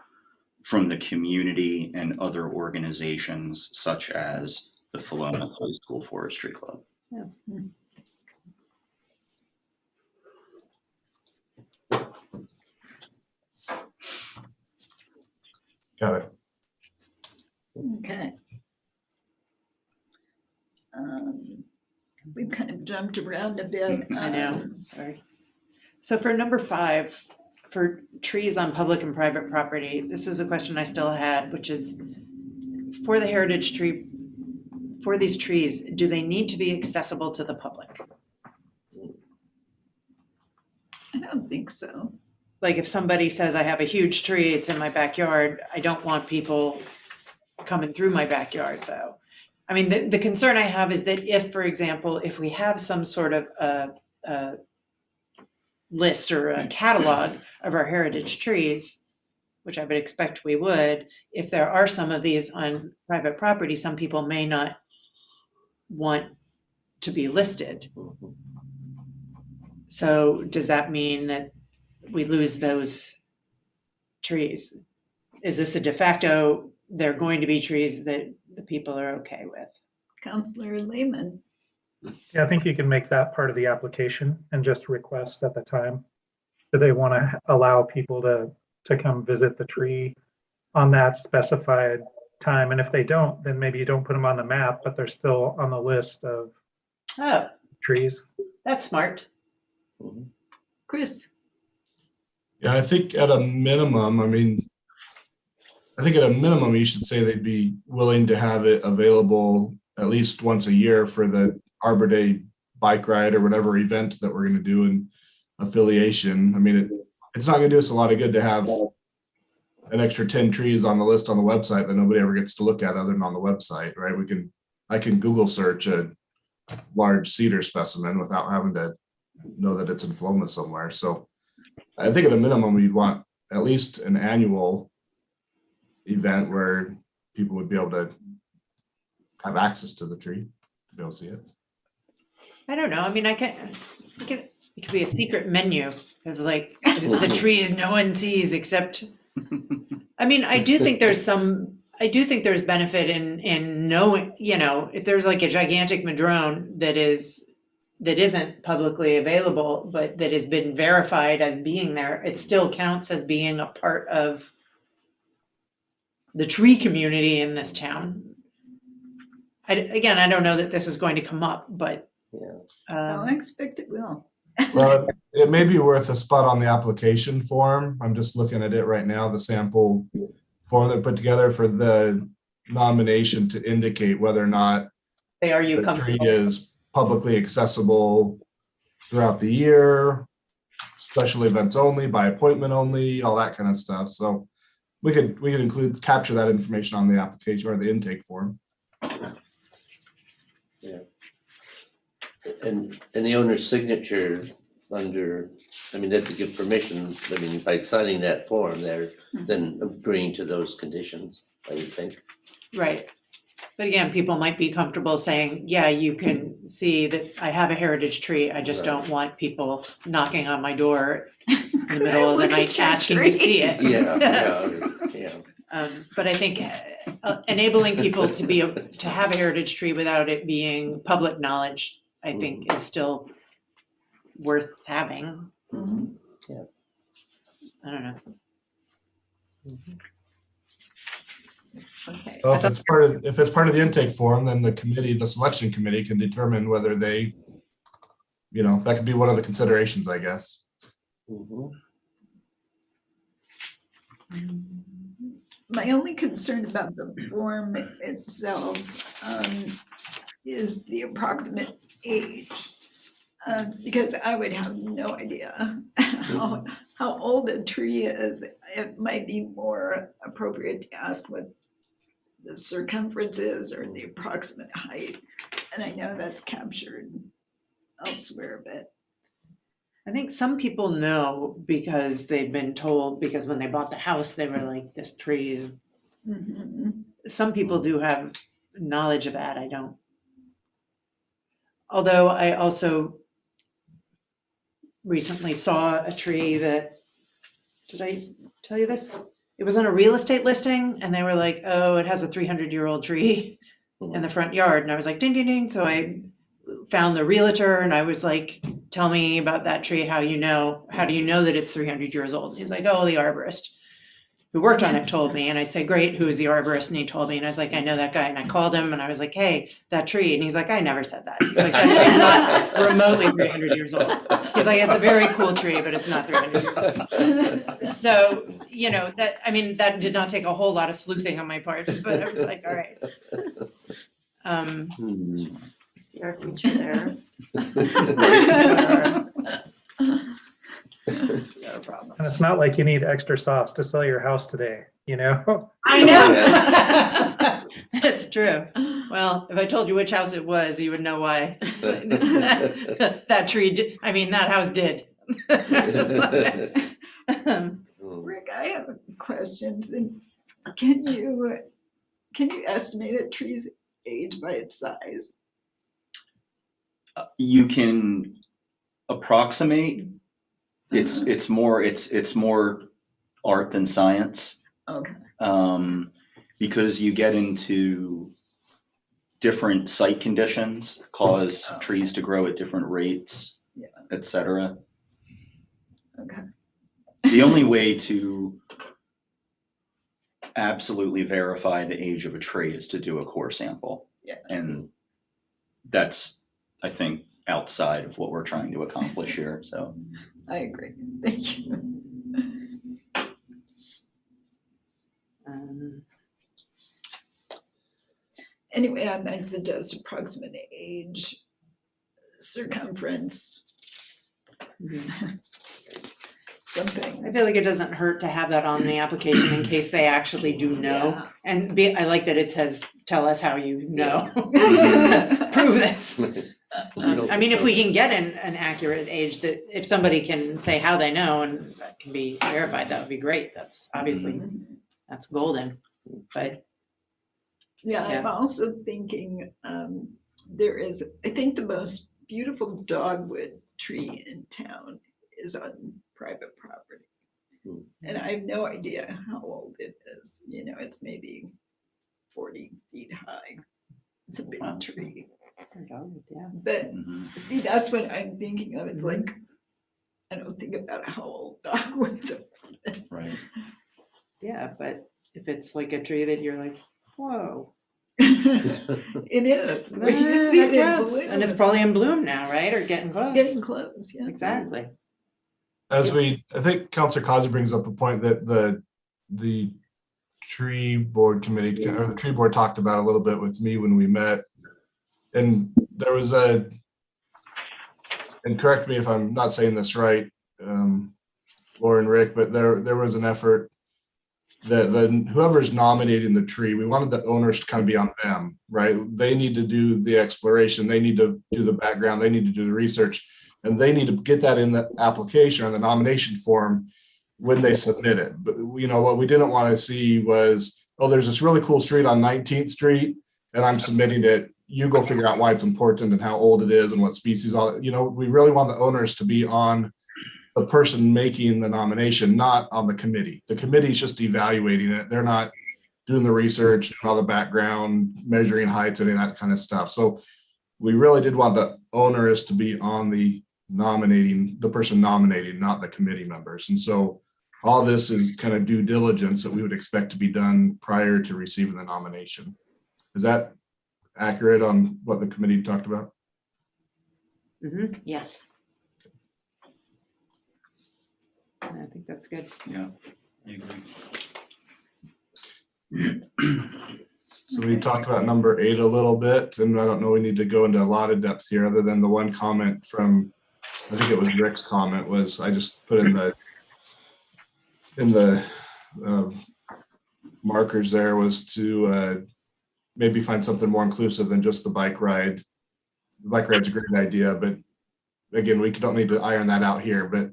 from the community and other organizations such as the Philomath High School Forestry Club. Yeah. Got it. Okay. We've kind of jumped around a bit. I know, sorry. So for number 5, for trees on public and private property, this is a question I still had, which is for the heritage tree, for these trees, do they need to be accessible to the public? I don't think so. Like if somebody says, I have a huge tree, it's in my backyard, I don't want people coming through my backyard though. I mean, the concern I have is that if, for example, if we have some sort of a list or a catalog of our heritage trees, which I would expect we would, if there are some of these on private property, some people may not want to be listed. So does that mean that we lose those trees? is this a de facto, they're going to be trees that the people are okay with? Counselor Lehman. Yeah, I think you can make that part of the application and just request at the time that they want to allow people to come visit the tree on that specified time. And if they don't, then maybe you don't put them on the map, but they're still on the list of Oh, trees. that's smart. Chris. Yeah, I think at a minimum, you should say they'd be willing to have it available at least once a year for the Arbor Day bike ride or whatever event that we're going to do in affiliation. I mean, it's not going to do us a lot of good to have an extra 10 trees on the list on the website that nobody ever gets to look at other than on the website, right? I can Google search a large cedar specimen without having to know that it's in Floma somewhere. So I think at a minimum, you'd want at least an annual event where people would be able to have access to the tree to be able to see it. I don't know. I mean, it could be a secret menu of like the trees no one sees except. I mean, I do think there's benefit in knowing, if there's like a gigantic madrone that isn't publicly available, but that has been verified as being there, it still counts as being a part of the tree community in this town. I don't know that this is going to come up, but I expect it will. Well, it may be worth a spot on the application form. I'm just looking at it right now, the sample form that put together for the nomination to indicate whether or not are you the tree comfortable? is publicly accessible throughout the year, special events only, by appointment only, all that kind of stuff. So we could capture that information on the application or the intake form. Yeah. And the owner's signature under, that to give permission, by signing that form, they're then agreeing to those conditions, I would think. Right. But again, people might be comfortable saying, yeah, you can see that I have a heritage tree. I just don't want people knocking on my door in the middle of the night asking to see it. Yeah. But I think enabling people to have a heritage tree without it being public knowledge, I think is still worth having. Yeah. I don't know. Okay. Well, if it's part of the intake form, then the selection committee can determine whether they, that could be one of the considerations, I guess. My only concern about the form itself is the approximate age, because I would have no idea how old a tree is. It might be more appropriate to ask what the circumference is or the approximate height, and I know that's captured elsewhere, but I think some people know because they've been told, because when they bought the house, they were like, this tree is, some people do have knowledge of that. I don't. Although I also recently saw a tree that, did I tell you this? It was on a real estate listing and they were like, oh, it has a 300-year-old tree in the front yard. And I was like, ding, ding, ding. So I found the realtor and I was like, tell me about that tree. How do you know that it's 300 years old? And he's like, oh, the arborist who worked on it told me. And I said, great, who is the arborist? And he told me, and I was like, I know that guy. And I called him and I was like, hey, that tree. And he's like, I never said that. He's like, that tree's not remotely 300 years old. He's like, it's a very cool tree, but it's not 300 years old. So, that did not take a whole lot of sleuthing on my part, but I was like, all right. See our future there. No problem. And it's not like you need extra sauce to sell your house today, I know. That's true. Well, if I told you which house it was, you would know why. That tree, that house did. Rick, I have questions. And can you estimate a tree's age by its size? You can approximate. It's more art than science. Okay. because you get into different site conditions, cause trees to grow at different rates, Yeah. et cetera. Okay. The only way to absolutely verify the age of a tree is to do a core sample. Yeah. And that's, I think, outside of what we're trying to accomplish here, so. I agree. Thank you. Anyway, I might suggest approximate age, circumference, something. I feel like it doesn't hurt to have that on the application in case they actually do know. Yeah. And I like that it says, tell us how you know. Yeah. Prove this. I mean, if we can get an accurate age, that if somebody can say how they know and that can be verified, that would be great. That's obviously, that's golden. But Yeah, I'm Yeah. also thinking there is, I think the most beautiful dogwood tree in town is on private property. And I have no idea how old it is. You know, it's maybe 40 feet high. It's a big Wow. tree. yeah. But Mhm. see, that's what I'm thinking of. It's like, I don't think about how old dogwoods are. Right. Yeah, but if it's like a tree that you're like, whoa. It is. When you see that it in counts. bloom, And it's probably in bloom now, right? Or getting close. getting close, yeah. Exactly. I think Councilor Kazi brings up a point that the tree board committee, or the tree board talked about a little bit with me when we met. And there was and correct me if I'm not saying this right, Laura and Rick, but there was an effort that whoever's nominating the tree, we wanted the owners to kind of be on them, right? They need to do the exploration, they need to do the background, they need to do the research, and they need to get that in the application or the nomination form when they submit it. But you know, what we didn't want to see was, oh, there's this really cool street on 19th Street and I'm submitting it. You go figure out why it's important and how old it is and what species, all, you know, we really want the owners to be on the person making the nomination, not on the committee. The committee is just evaluating it. They're not doing the research, doing all the background, measuring heights, any of that kind of stuff. So we really did want the owners to be on the person nominating, not the committee members. And so all this is kind of due diligence that we would expect to be done prior to receiving the nomination. Is that accurate on what the committee talked about? Yes. I think that's good. Yeah, I agree. So we talked about number 8 a little bit, and I don't know, we need to go into a lot of depth here other than the one comment from, I think it was Rick's comment, was I just put in the markers there, was to maybe find something more inclusive than just the bike ride. The bike ride's a great idea, but again, we don't need to iron that out here, but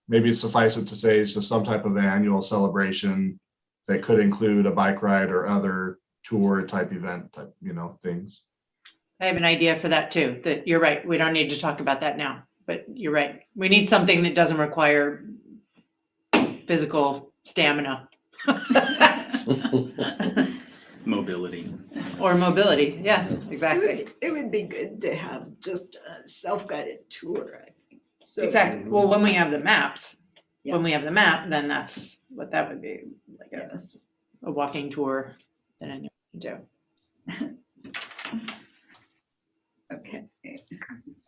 maybe suffice it to say it's just some type of annual celebration that could include a bike ride or other tour type event type, you know, things. I have an idea for that too, that you're right. We don't need to talk about that now, but you're right. We need something that doesn't require physical stamina. Mobility. Or mobility, yeah, exactly. It would be good to have just a self-guided tour, I think. So Exactly. Well, when we have the maps, when we Yes. have the map, then that's what that would be, like Yes. a walking tour that anyone can do. Okay.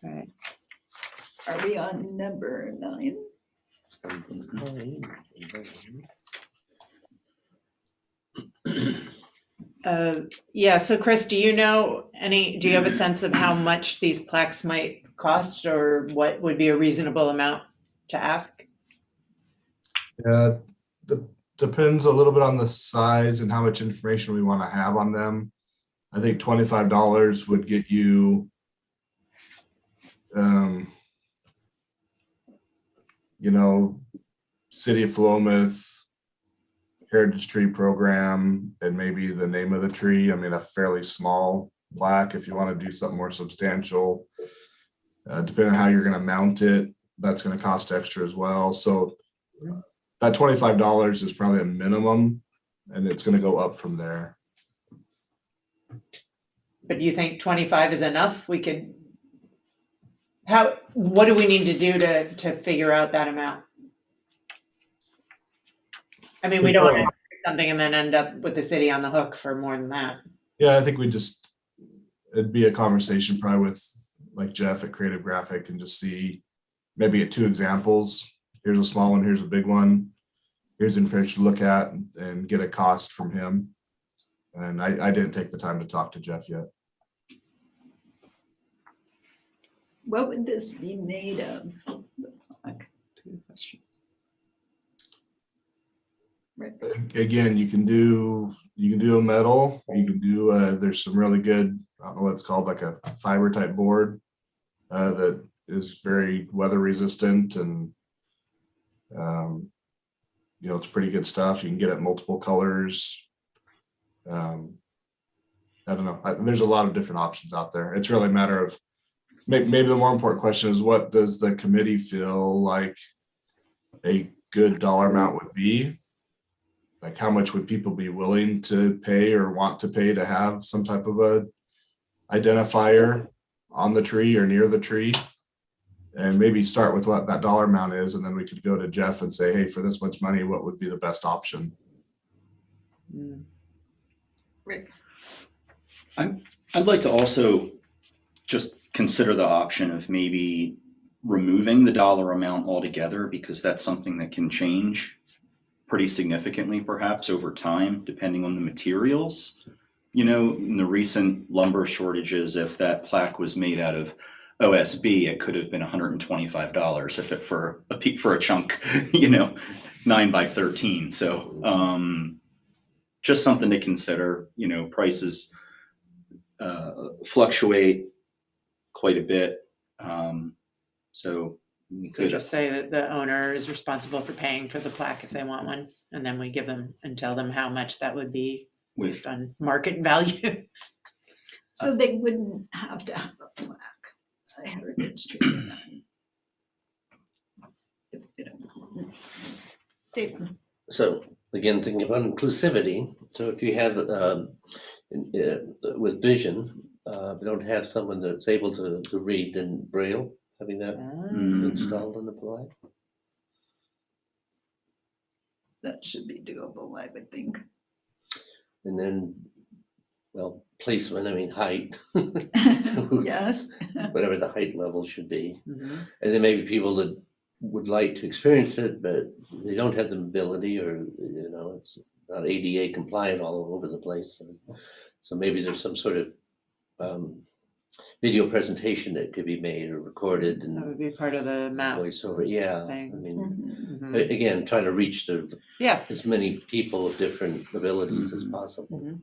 Right. Are we on number 9? Yeah, so Chris, do you have a sense of how much these plaques might cost or what would be a reasonable amount to ask? Depends a little bit on the size and how much information we want to have on them. I think $25 would get you, you know, City of Philomath, Heritage Tree Program, and maybe the name of the tree. I mean, a fairly small plaque if you want to do something more substantial. Depending on how you're going to mount it, that's going to cost extra as well. So that $25 is probably a minimum and it's gonna go up from there. But you think 25 is enough? We could, what do we need to do to figure out that amount? I mean, we don't want to do something and then end up with the city on the hook for more than that. Yeah, I think it'd be a conversation probably with like Jeff at Creative Graphic and just see, maybe get 2 examples. Here's a small one, here's a big one. Here's information to look at and get a cost from him. And I didn't take the time to talk to Jeff yet. What would this be made of? Good question. Rick? Again, you can do a metal, you can do, there's some really good, I don't know what it's called, like a fiber type board that is very weather resistant and it's pretty good stuff. You can get it multiple colors. I don't know. There's a lot of different options out there. It's really a matter of maybe the more important question is, what does the committee feel like a good dollar amount would be? Like, how much would people be willing to pay or want to pay to have some type of a identifier on the tree or near the tree? And maybe start with what that dollar amount is, and then we could go to Jeff and say, hey, for this much money, what would be the best option? Rick? I'd like to also just consider the option of maybe removing the dollar amount altogether, because that's something that can change pretty significantly, perhaps over time, depending on the materials. In the recent lumber shortages, if that plaque was made out of OSB, it could have been $125 if it for a chunk, 9 by 13. So just something to consider. Prices fluctuate quite a bit. So just say that the owner is responsible for paying for the plaque if they want one, and then we give them and tell them how much that would be based on market value. So they wouldn't have to have a plaque, a heritage tree. David? So again, thinking about inclusivity, so if you have, with vision, we don't have someone that's able to read in Braille, having that installed on the plaque. That should be doable, I would think. And then, well, placement, height. Yes. Whatever the height level should be. Mhm. And then maybe people that would like to experience it, but they don't have the mobility, or, it's not ADA compliant all over the place. And so maybe there's some sort of video presentation that could be made or recorded and That would be part of the map voiceover. Yeah. thing. Mhm. Again, trying to reach Yeah. as many people of different abilities as possible. Mhm.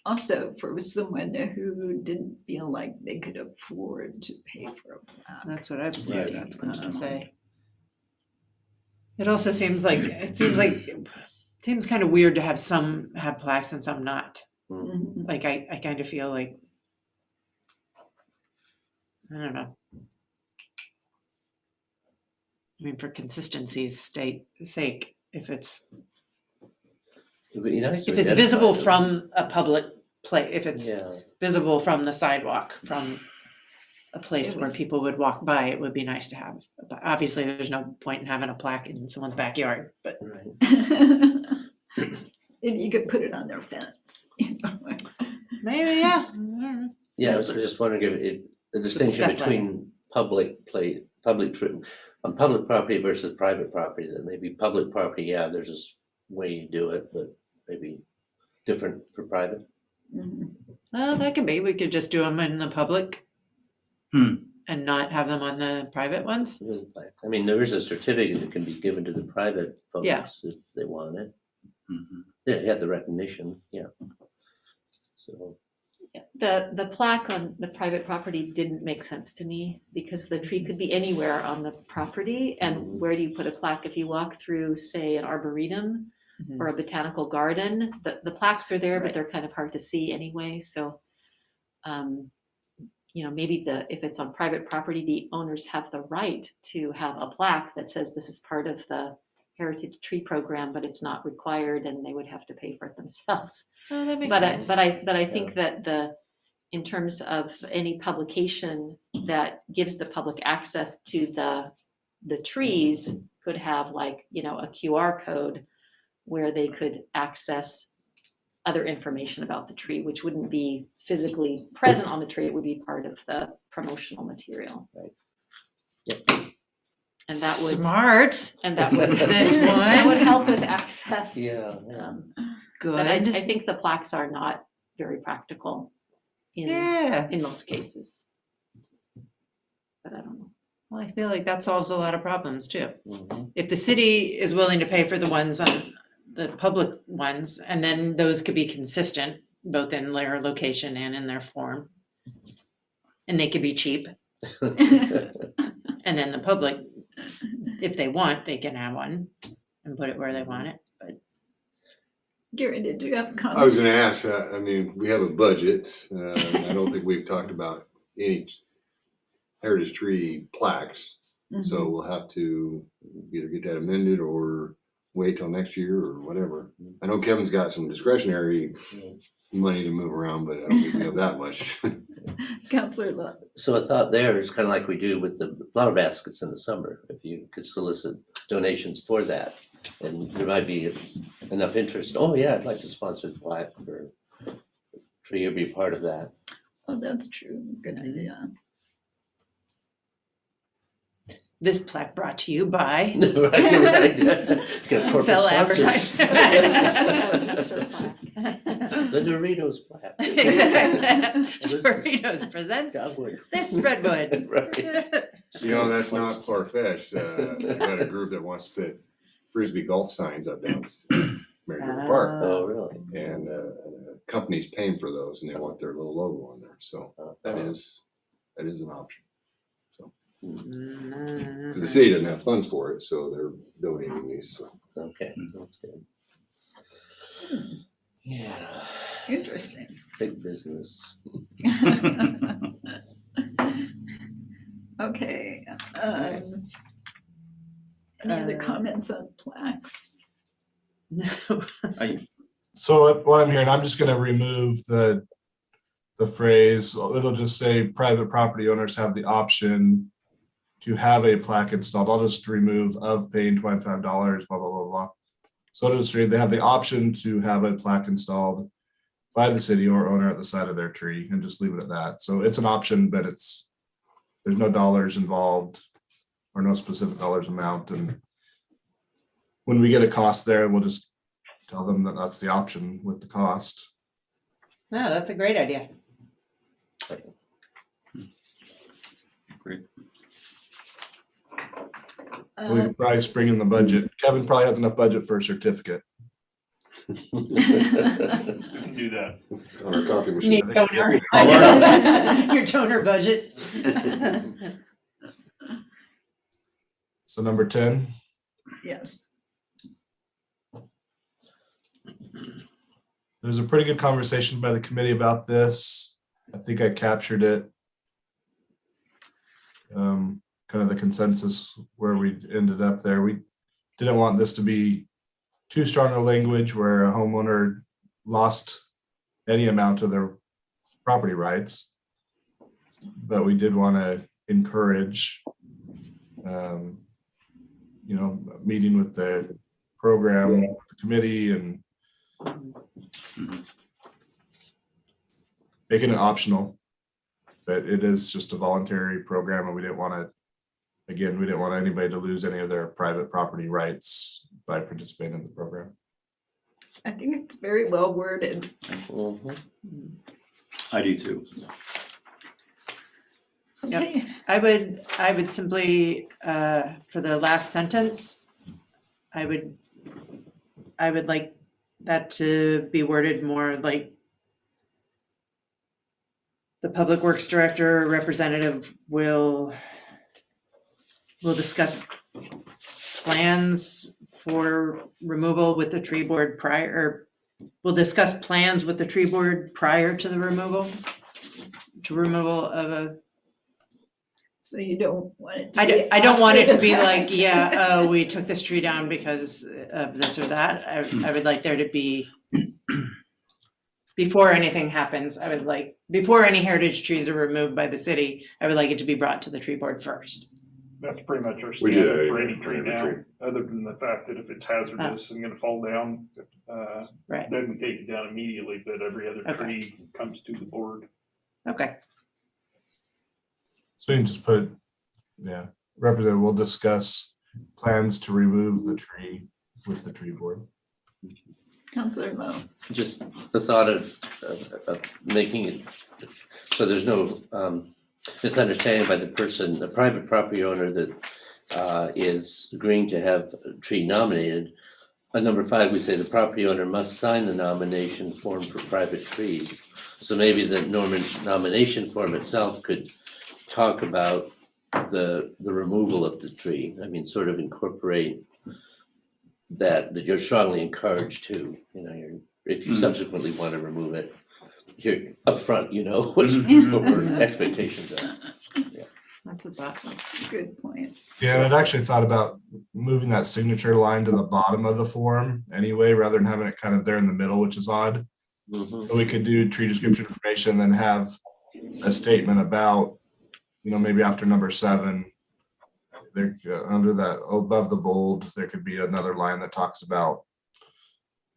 Also, for someone who didn't feel like they could afford to pay for a plaque. That's what I was Right. thinking. I was going to say. It also seems kind of weird to have some have plaques and some not. Mhm. Like I kind of feel like, I don't know. I mean, for consistency's sake, if it's It would be nice to if it's identify visible them. from a public place, if it's Yeah. visible from the sidewalk, from a place It where would- people would walk by, it would be nice to have. But obviously, there's no point in having a plaque in someone's backyard. But Right. If you could put it on their fence. maybe, yeah. Yeah, I was just wondering if the distinction step between public on public property versus private property, that maybe public property, yeah, there's this way you do it, but maybe different for private. Mhm. Well, that could be. We could just do them in the public and not have them on the private ones. There is a certificate that can be given to the private folks Yeah. if they want it. Mhm. Yeah, you have the recognition, yeah. So, The plaque on the private property didn't make sense to me because the tree could be anywhere on the property. And where do you put a plaque? If you walk through, say, an arboretum Mhm. or a botanical garden, the plaques are there, but Right. they're kind of hard to see anyway. So, maybe if it's on private property, the owners have the right to have a plaque that says this is part of the heritage tree program, but it's not required and they would have to pay for it themselves. Oh, that makes But sense. I think that in terms of any publication that gives the public access to the trees could have like, you know, a QR code where they could access other information about the tree, which wouldn't be physically present on the tree. It would be part of the promotional material. Right. And that would, Smart. and that would, This that would one. help with access. Yeah. But I Good. think the plaques are not very practical Yeah. in most cases. But I don't know. Well, I feel like that solves a lot of problems too. Mhm. If the city is willing to pay for the ones on the public ones, and then those could be consistent, both in their location and in their form. And they could be cheap. And then the public, if they want, they can have one and put it where they want it. But Gary, did you have a comment? I was gonna ask, I mean, we have a budget. I don't think we've talked about any heritage tree plaques. Mhm. So we'll have to either get that amended or wait till next year or whatever. I know Kevin's got some discretionary money to move around, but I don't think we have that much. Counselor Love. So a thought there is kind of like we do with the flower baskets in the summer, if you could solicit donations for that. And there might be enough interest, oh yeah, I'd like to sponsor the plaque or tree or be part of that. Oh, that's true. Good idea. this plaque brought to you by. Right. Got corporate Sell sponsors. advertising. The Doritos plaque. Exactly. Doritos presents Cowboy. this redwood. Right. You know, that's not far-fetched. I've got a group that wants to put Frisbee golf signs up down Mary River Park. Oh, really? And a company's paying for those and they want their little logo on there. So that is an option. So, because the city doesn't have funds for it, so they're donating these. So. Okay, that's good. Yeah, Interesting. big business. Okay. Any other comments on plaques? No. So what I'm hearing, I'm just gonna remove the phrase, it'll just say private property owners have the option to have a plaque installed. I'll just remove of paying $25, blah, blah, blah, blah. So I'll just read, they have the option to have a plaque installed by the city or owner at the side of their tree and just leave it at that. So it's an option, but there's no dollars involved or no specific dollars amount. And when we get a cost there, we'll just tell them that that's the option with the cost. No, that's a great idea. Great. We could probably spring in the budget. Kevin probably has enough budget for a certificate. We can do that. On our coffee machine. Need donor. Your donor budget. So number 10, Yes. there's a pretty good conversation by the committee about this. I think I captured it. Kind of the consensus where we ended up there. We didn't want this to be too strong a language where a homeowner lost any amount of their property rights. But we did want to encourage, meeting with the program, the committee, and making it optional. But it is just a voluntary program, and we didn't want anybody to lose any of their private property rights by participating in the program. I think it's very well worded. Mhm. I do too. Okay. I would simply, for the last sentence, I would like that to be worded more like the Public Works Director or representative will discuss plans for removal with the tree board we'll discuss plans with the tree board prior to the removal of a So you don't want it to be. I don't want it to after be the like, fact. yeah, oh, we took this tree down because of this or that. I would like there to be, before anything happens, I would like, before any heritage trees are removed by the city, I would like it to be brought to the tree board first. That's pretty much our We do standard that for for any tree every now, tree. other than the fact that if it's hazardous and gonna fall down, Right. then we take it down immediately, but every other Okay. tree comes to the board. Okay, So you can just put, yeah, Representative, we'll discuss plans to remove the tree with the tree board. Counselor Lowe. Just the thought of making it, so there's no misunderstanding by the person, the private property owner that is agreeing to have a tree nominated. On number 5, we say the property owner must sign the nomination form for private trees. So maybe the nomination form itself could talk about the removal of the tree. I mean, sort of incorporate that you're strongly encouraged to, if you subsequently want to remove it, here up front, what our expectations are. that's a thought. Good point. Yeah, and I'd actually thought about moving that signature line to the bottom of the form anyway, rather than having it kind of there in the middle, which is odd. Mhm. So we could do tree description information, then have a statement about, maybe after number 7, there, under that, above the bold, there could be another line that talks about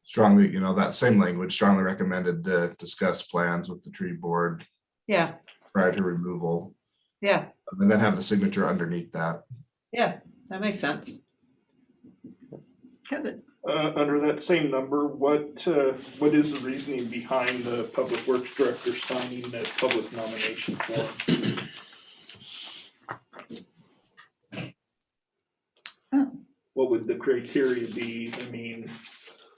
strongly, that same language, strongly recommended to discuss plans with the tree board Yeah, prior to removal, yeah, and then have the signature underneath that. yeah, that makes sense. Kevin. Under that same number, what is the reasoning behind the Public Works Director signing that public nomination form? Oh. What would the criteria be? I mean,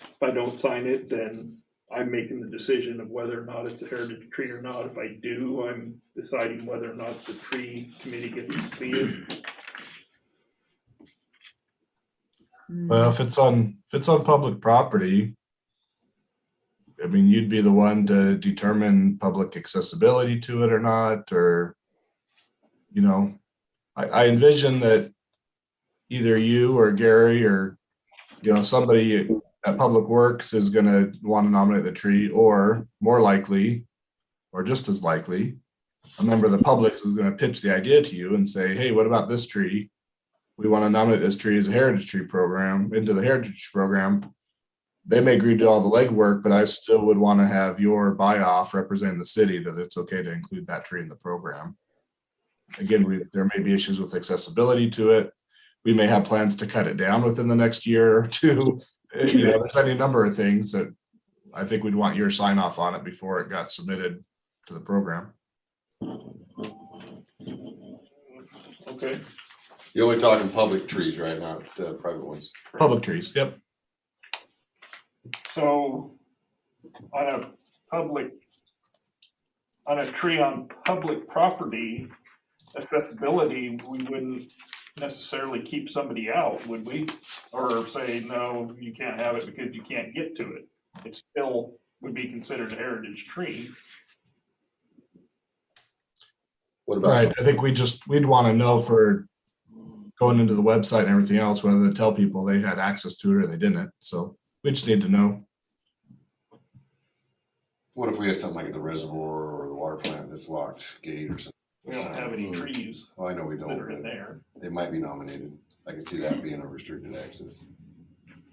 if I don't sign it, then I'm making the decision of whether or not it's a heritage tree or not. If I do, I'm deciding whether or not the tree committee gets to see it. Well, if it's on public property, I mean, you'd be the one to determine public accessibility to it or not, or, I envision that either you or Gary or, somebody at Public Works is gonna want to nominate the tree, or more likely, or just as likely, a member of the public is gonna pitch the idea to you and say, hey, what about this tree? We want to nominate this tree as a heritage tree program, into the heritage program. They may agree to all the legwork, but I still would want to have your buy-off representing the city that it's okay to include that tree in the program. Again, there may be issues with accessibility to it. We may have plans to cut it down within the next year or two. There's any number of things that I think we'd want your sign off on it before it got submitted to the program. Okay. You're only talking public trees, right, not private ones. Public trees, yep. So on a tree on public property, accessibility, we wouldn't necessarily keep somebody out, would we? Or say, no, you can't have it because you can't get to it. It still would be considered a heritage tree. What about? Right, I think we'd want to know for going into the website and everything else, whether to tell people they had access to it or they didn't. So we just need to know. What if we had something like at the reservoir or the water plant that's locked gate or something? We don't have any trees Well, I know we that don't, are in but there. they might be nominated. I can see that being a restricted access.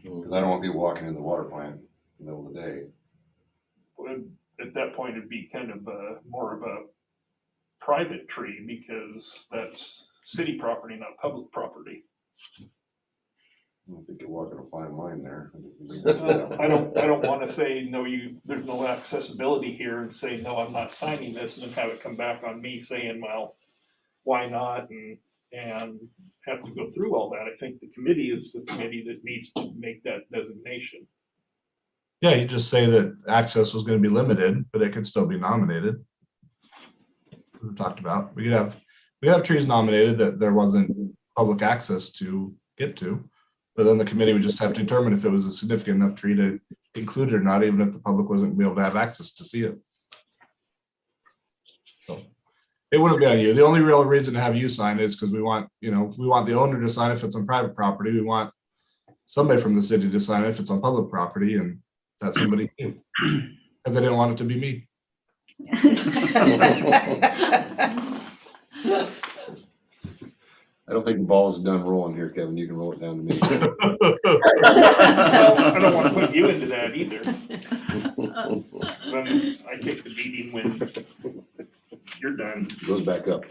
Because I don't want people walking in the water plant in the middle of the day. But at that point, it'd be kind of more of a private tree because that's city property, not public property. I don't think you're walking a fine line there. I don't want to say, no, there's no accessibility here and say, no, I'm not signing this and then have it come back on me saying, well, why not? And have to go through all that. I think the committee is the committee that needs to make that designation. Yeah, you just say that access was going to be limited, but it could still be nominated. We've talked about, we have trees nominated that there wasn't public access to get to, but then the committee would just have to determine if it was a significant enough tree to include it or not, even if the public wasn't gonna be able to have access to see it. So It wouldn't be on you. The only real reason to have you sign is because we want the owner to sign if it's on private property. We want somebody from the city to sign it if it's on public property, and that's somebody new. Because I didn't want it to be me. I don't think the ball's done rolling here, Kevin. You can roll it down to me. Well, I don't want to put you into that either. When I take the beating when you're done. Goes back up.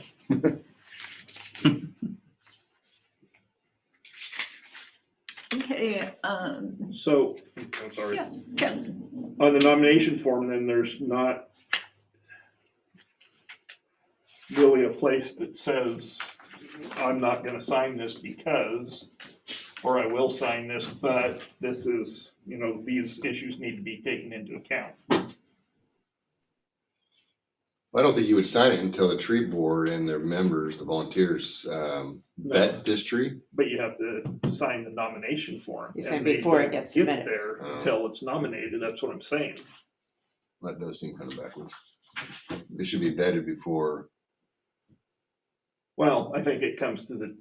Okay, So, I'm sorry. yes, Kevin. On the nomination form, then there's not really a place that says, I'm not gonna sign this because, or I will sign this, but this is, these issues need to be taken into account. I don't think you would sign it until the tree board and their members, the volunteers, vet this tree. But you have to sign the nomination form. You sign and they before it don't gets get submitted. there until it's nominated, that's what I'm saying. That does seem kind of backwards. It should be vetted before. Well, I think it comes to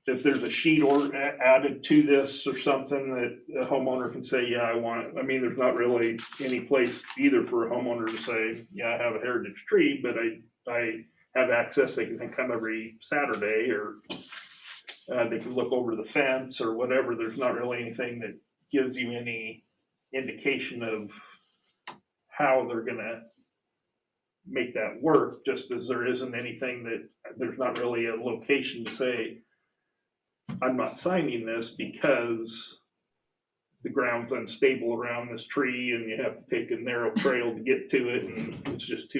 if there's a sheet added to this or something that a homeowner can say, yeah, I want it. There's not really any place either for a homeowner to say, yeah, I have a heritage tree, but I have access. They can come every Saturday, or they can look over the fence or whatever. There's not really anything that gives you any indication of how they're gonna make that work, just as there isn't anything that, there's not really a location to say, I'm not signing this because the ground's unstable around this tree and you have to take a narrow trail to get to it and it's just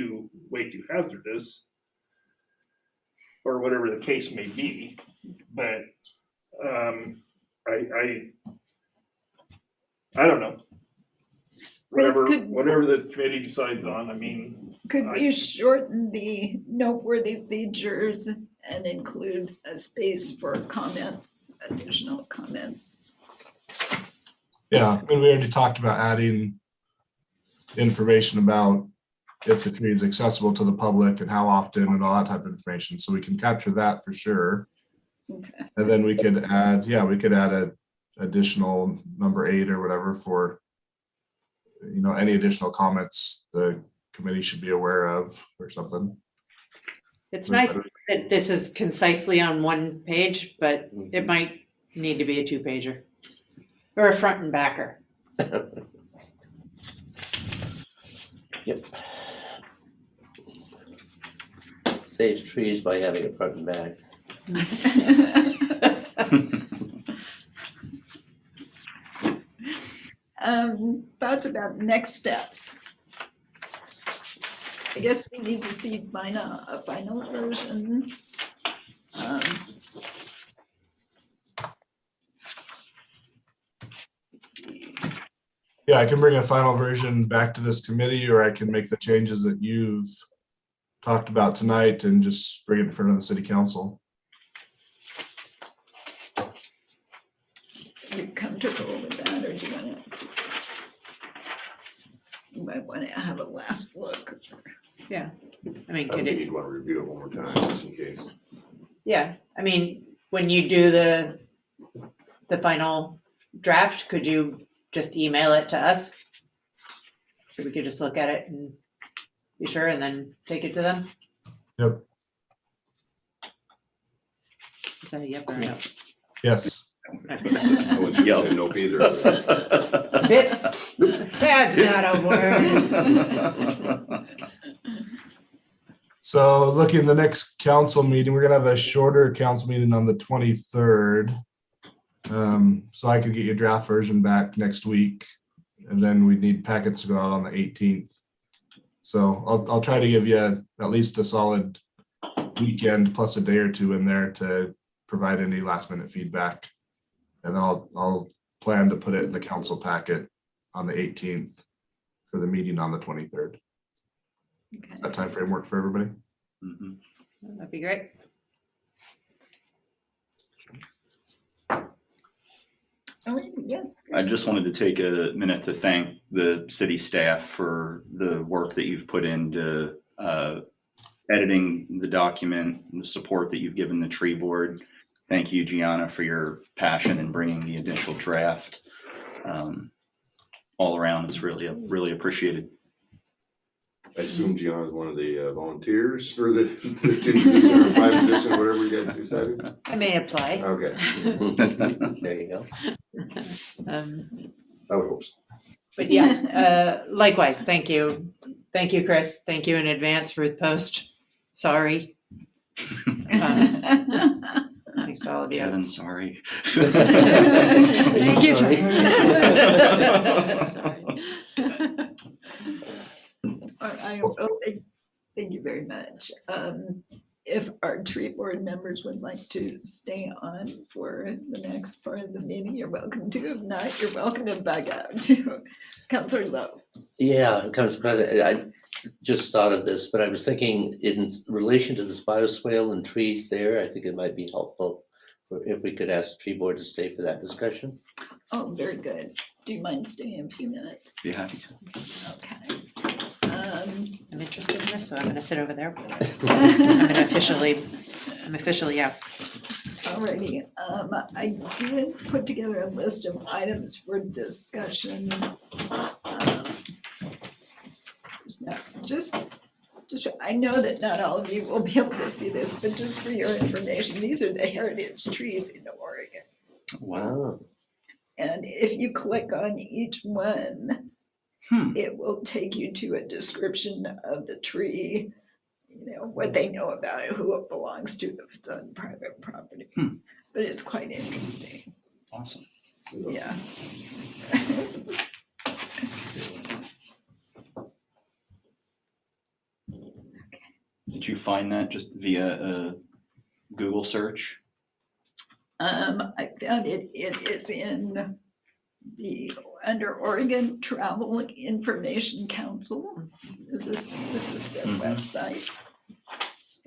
way too hazardous, or whatever the case may be. But I don't know. Chris, could- Whatever the committee decides on, Could we shorten the noteworthy features and include a space for comments, additional comments? Yeah, we already talked about adding information about if the tree is accessible to the public and how often and all that type of information. So we can capture that for sure. Okay. And then we could add a additional number 8 or whatever for, any additional comments the committee should be aware of or something. It's nice that this is concisely on one page, but it might need to be a 2-pager or a front and backer. Yep. Saves trees by having a front and back. Thoughts about next steps? I guess we need to see a final version. Let's see. Yeah, I can bring a final version back to this committee, or I can make the changes that you've talked about tonight and just bring it in front of the city council. Are you comfortable with that, or do you might want to have a last look? Yeah, I think could it, you'd want to review it one more time, just in case. yeah, when you do the final draft, could you just email it to us? So we could just look at it and be sure and then take it to them? Yep. Is that a yep or a no? Yes. I wouldn't say nope either. That's not a word. So looking the next council meeting, we're gonna have a shorter council meeting on the 23rd. So I could get your draft version back next week, and then we need packets to go out on the 18th. So I'll try to give you at least a solid weekend plus a day or two in there to provide any last minute feedback. And then I'll plan to put it in the council packet on the 18th for the meeting on the 23rd. Does that time frame work for everybody? Mm-hmm. That'd be great. Oh, yes. I just wanted to take a minute to thank the city staff for the work that you've put into editing the document, and the support that you've given the tree board. Thank you, Gianna, for your passion in bringing the initial draft. All around, it's really appreciated. I assume Gianna's one of the volunteers for the 2 position or 5 position, whatever you guys decided. I may apply. Okay, There you go. I would hope so. But yeah, likewise, thank you. Thank you, Chris. Thank you in advance, Ruth Post. Sorry. Thanks to all of you. Kevin, sorry. Thank you. Sorry. Thank you very much. If our tree board members would like to stay on for the next part of the meeting, you're welcome to. If not, you're welcome to bug out to Councilor Lowe. Yeah, Council President, I just thought of this, but I was thinking in relation to this bioswale and trees there, I think it might be helpful if we could ask the tree board to stay for that discussion. Oh, very good. Do you mind staying a few minutes? Be happy to. Okay. I'm interested in this, so I'm going to sit over there. I'm officially out. Alrighty, I did put together a list of items for discussion. Just, I know that not all of you will be able to see this, but just for your information, these are the heritage trees in Oregon. Wow. And if you click on each one, it will take you to a description of the tree, you know, what they know about it, who it belongs to, if it's on private property. But it's quite interesting. Awesome. Yeah. Did you find that just via a Google search? I found it is in under Oregon Travel Information Council. This is their website.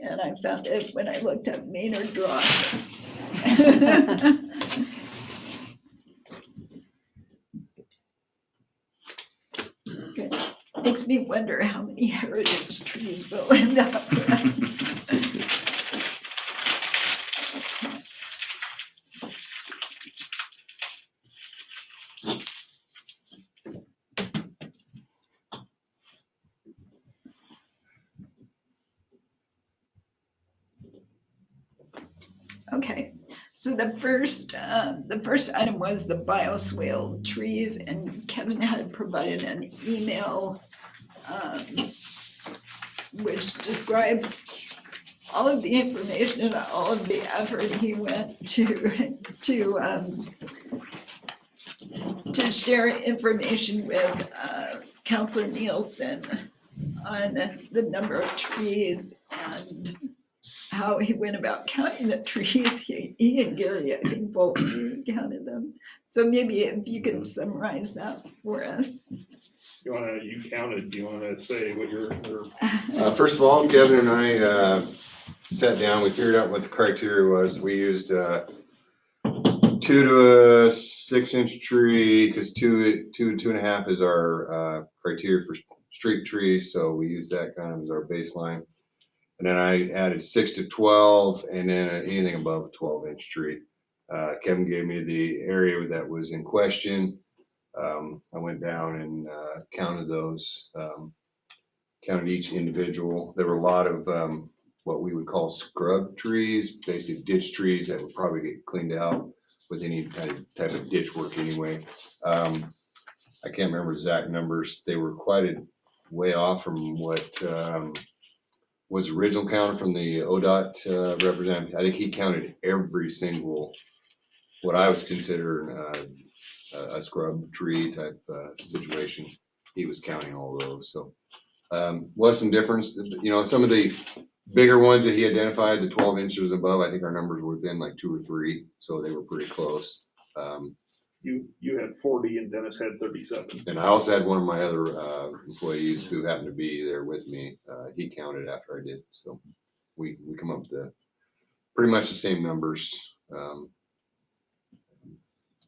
And I found it when I looked up Maynard Drive. Okay. Makes me wonder how many heritage trees we'll end up with. Okay, so the first item was the bioswale trees, and Kevin had provided an email which describes all of the information and all of the effort he went to share information with Councilor Nielsen on the number of trees and how he went about counting the trees. He and Gary, I think, both counted them. So maybe if you can summarize that for us. You counted, do you wanna say what your First of all, Kevin and I sat down, we figured out what the criteria was. We used 2 to a 6 inch tree, because 2 to 2.5 is our criteria for street trees. So we use that kind of as our baseline. And then I added 6 to 12, and then anything above a 12-inch tree. Kevin gave me the area that was in question. I went down and counted those, counted each individual. There were a lot of what we would call scrub trees, basically ditch trees that would probably get cleaned out with any kind of type of ditch work anyway. I can't remember exact numbers. They were quite a way off from what was original count from the ODOT representative. I think he counted every single, what I was considering a scrub tree type situation. He was counting all those. So was some difference. You know, some of the bigger ones that he identified, the 12 inches above, I think our numbers were within like 2 or 3. So they were pretty close. you had 40 and Dennis had 37. And I also had one of my other employees who happened to be there with me. He counted after I did. So we come up with pretty much the same numbers as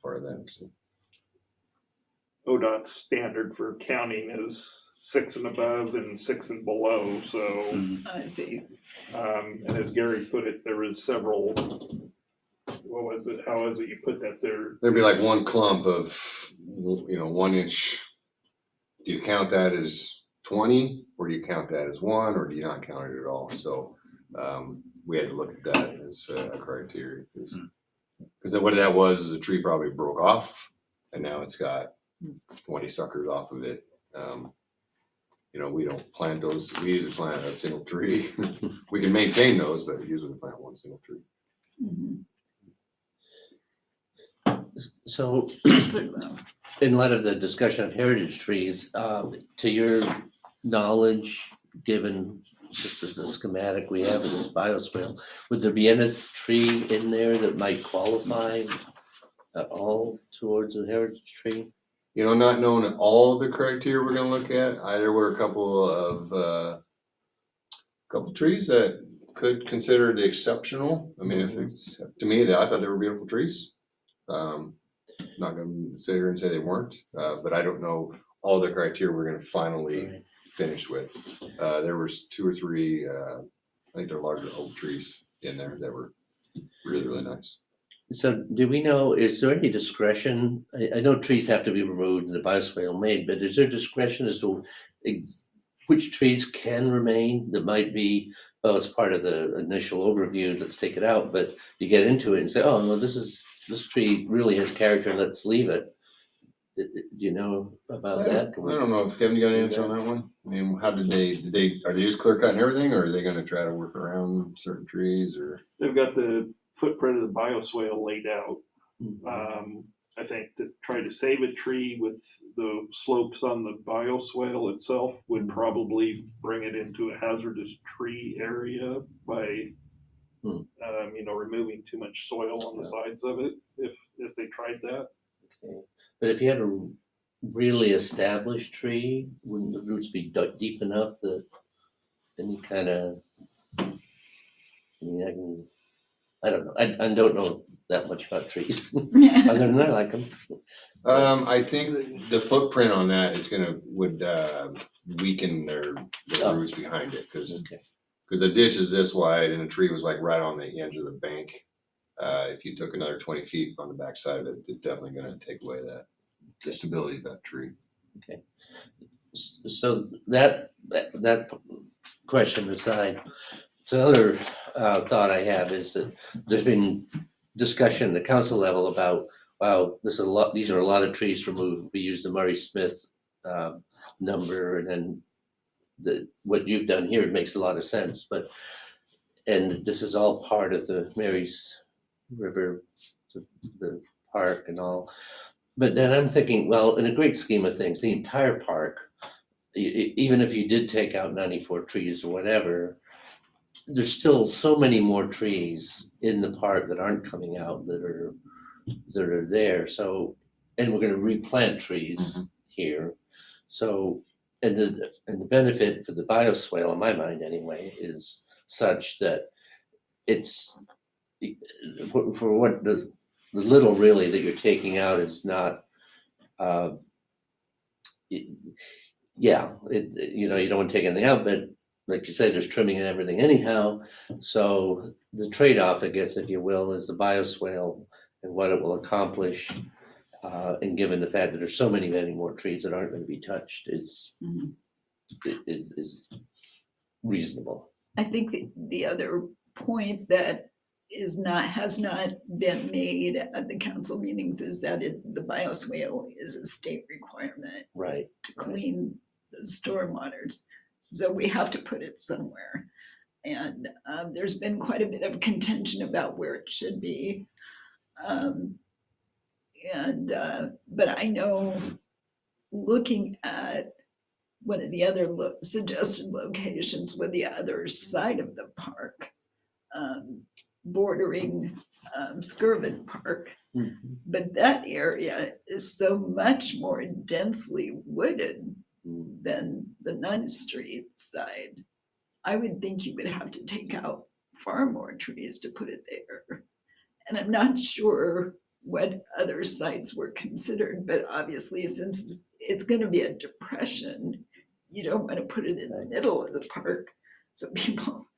part of that. So. ODOT's standard for counting is 6 and above and 6 and below, so, Mhm. I see. and as Gary put it, there was several, what was it, how was it you put that there? There'd be like one clump of, 1 inch. Do you count that as 20, or do you count that as 1, or do you not count it at all? So, we had to look at that as a criteria, because what that was is a tree probably broke off, and now it's got 20 suckers off of it. We don't plant those, we usually plant a single tree. We can maintain those, but usually we plant one single tree. Mhm. So So, in light of the discussion of heritage trees, to your knowledge, given this is a schematic we have of this bioswale, would there be any tree in there that might qualify at all towards a heritage tree? Not knowing all the criteria we're gonna look at, there were a couple trees that could consider the exceptional. I mean, if it's, to me, I thought they were beautiful trees. Not gonna sit here and say they weren't, but I don't know all the criteria we're gonna finally Right. finish with. There was 2 or 3, I think they're larger oak trees in there that were really, really nice. So do we know, is there any discretion? I know trees have to be removed and the bioswale made, but is there discretion as to which trees can remain that might be, well, it's part of the initial overview, let's take it out, but you get into it and say, oh, no, this tree really has character, let's leave it. Do you know about that? I don't know if Kevin, you got an answer on that one? I mean, how are they just clear cutting everything, or are they gonna try to work around certain trees, or? They've got the footprint of the bioswale laid out. Mhm. I think to try to save a tree with the slopes on the bioswale itself would probably bring it into a hazardous tree area by, removing too much soil on the sides of it, if they tried that. Okay. But if you had a really established tree, wouldn't the roots be dug deep enough that any kind of, I don't know, I don't know that much about trees, other than I like them. I think the footprint on that would weaken the roots behind it, because Okay. the ditch is this wide and the tree was like right on the edge of the bank. If you took another 20 feet on the backside of it, it's definitely gonna take away the stability of that tree. Okay. So that question aside, so another thought I have is that there's been discussion at the council level about, wow, these are a lot of trees removed. We use the Murray Smith number, and then what you've done here makes a lot of sense. And this is all part of the Mary's River, the park and all. But then I'm thinking, well, in the great scheme of things, the entire park, even if you did take out 94 trees or whatever, there's still so many more trees in the park that aren't coming out that are there. So, and we're going to replant trees here. So, and the benefit for the bioswale, in my mind anyway, is such that it's for what the little really that you're taking out is not. You don't want to take anything out, but like you said, there's trimming and everything anyhow. So the trade-off, I guess, if you will, is the bioswale and what it will accomplish. And given the fact that there's so many more trees that aren't going to be touched, is reasonable. I think the other point that has not been made at the council meetings is that the bioswale is a state requirement. Right. To clean the stormwaters. So we have to put it somewhere. And there's been quite a bit of contention about where it should be. But I know, looking at one of the other suggested locations with the other side of the park, bordering Skirvin Park, but that area is so much more densely wooded than the Nunn Street side. I would think you would have to take out far more trees to put it there. And I'm not sure what other sites were considered, but obviously since it's going to be a depression, you don't want to put it in the middle of the park so people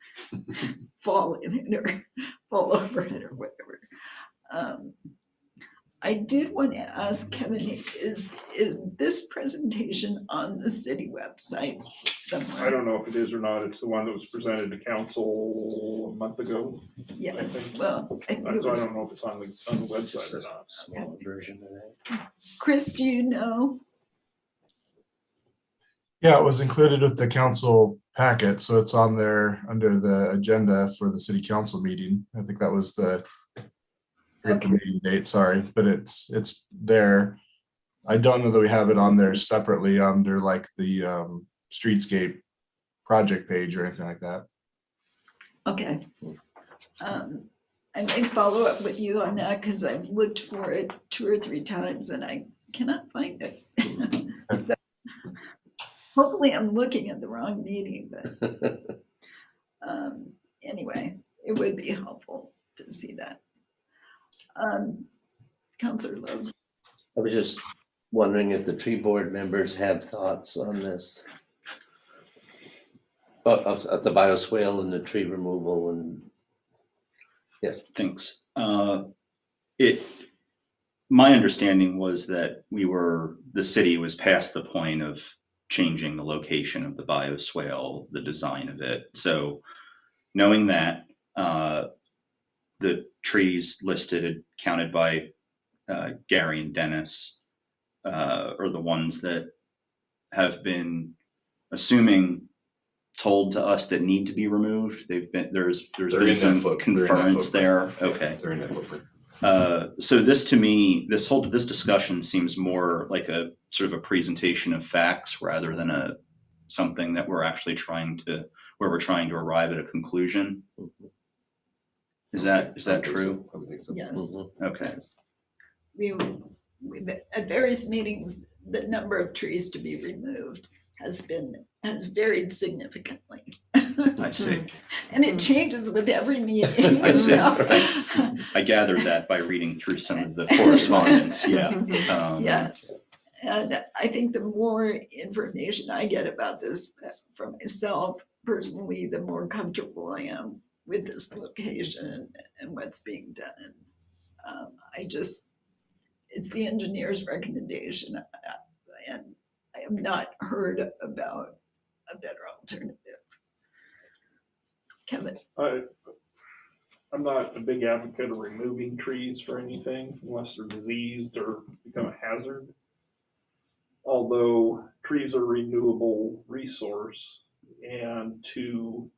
fall in it or fall over it or whatever. I did want to ask Kevin, is this presentation on the city website somewhere? I don't know if it is or not. It's the one that was presented to council a month ago. Yeah, I think. well, I think So I it was, don't know if it's on the website or not. Small version of that. Chris, do you know? Yeah, it was included with the council packet, so it's on there under the agenda for the city council meeting. I think that was the, I forget the meeting date, sorry, but it's there. I don't know that we have it on there separately under like the streetscape project page or anything like that. Okay. I may follow up with you on that because I've looked for it 2 or 3 times and I cannot find it. So hopefully I'm looking at the wrong meeting, but anyway, it would be helpful to see that. Councilor Lowe. I was just wondering if the tree board members have thoughts on this. Of the bioswale and the tree removal and, yes. Thanks. My understanding was that the city was past the point of changing the location of the bioswale, the design of it. So knowing that, the trees listed, counted by Gary and Dennis, are the ones that have been told to us that need to be removed. There's been some conference there. Okay. They're in that footprint. So this to me, this discussion seems more like a sort of a presentation of facts rather than something that we're actually trying to arrive at a conclusion. Is that true? I would think so. Yes. Okay. Yes. We've at various meetings, the number of trees to be removed has varied significantly. I see. And it changes with every meeting. I see. So- I gathered that by reading through some of the correspondence. Yeah. Yes. And I think the more information I get about this from myself personally, the more comfortable I am with this location and what's being done. It's the engineer's recommendation, and I have not heard about a better alternative. Kevin? I'm not a big advocate of removing trees for anything unless they're diseased or become a hazard. Although trees are a renewable resource, and to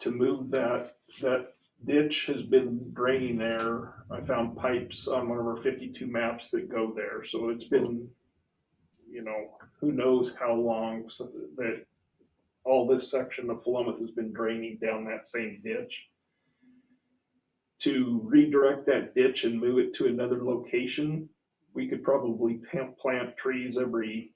move that ditch has been draining there. I found pipes on one of our 52 maps that go there. So it's been, who knows how long that all this section of Philomath has been draining down that same ditch. To redirect that ditch and move it to another location, we could probably plant trees every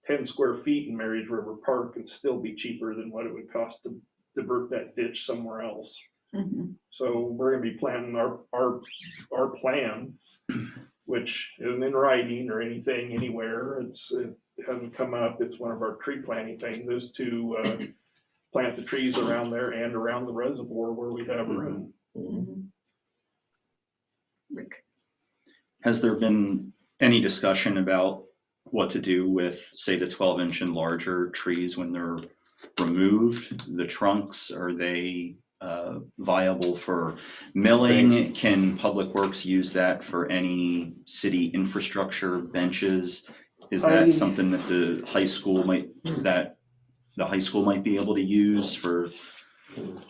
10 square feet in Marys River Park and still be cheaper than what it would cost to divert that ditch somewhere else. Mm-hmm. So we're gonna be planning our plan, which isn't in writing or anything anywhere. It hasn't come up. It's one of our tree planting things, is to plant the trees around there and around the reservoir where we have room. Mm-hmm. Rick? Has there been any discussion about what to do with, say, the 12-inch and larger trees when they're removed? The trunks, are they viable for milling? Can Public Works use that for any city infrastructure benches? Is that something that the high school might be able to use for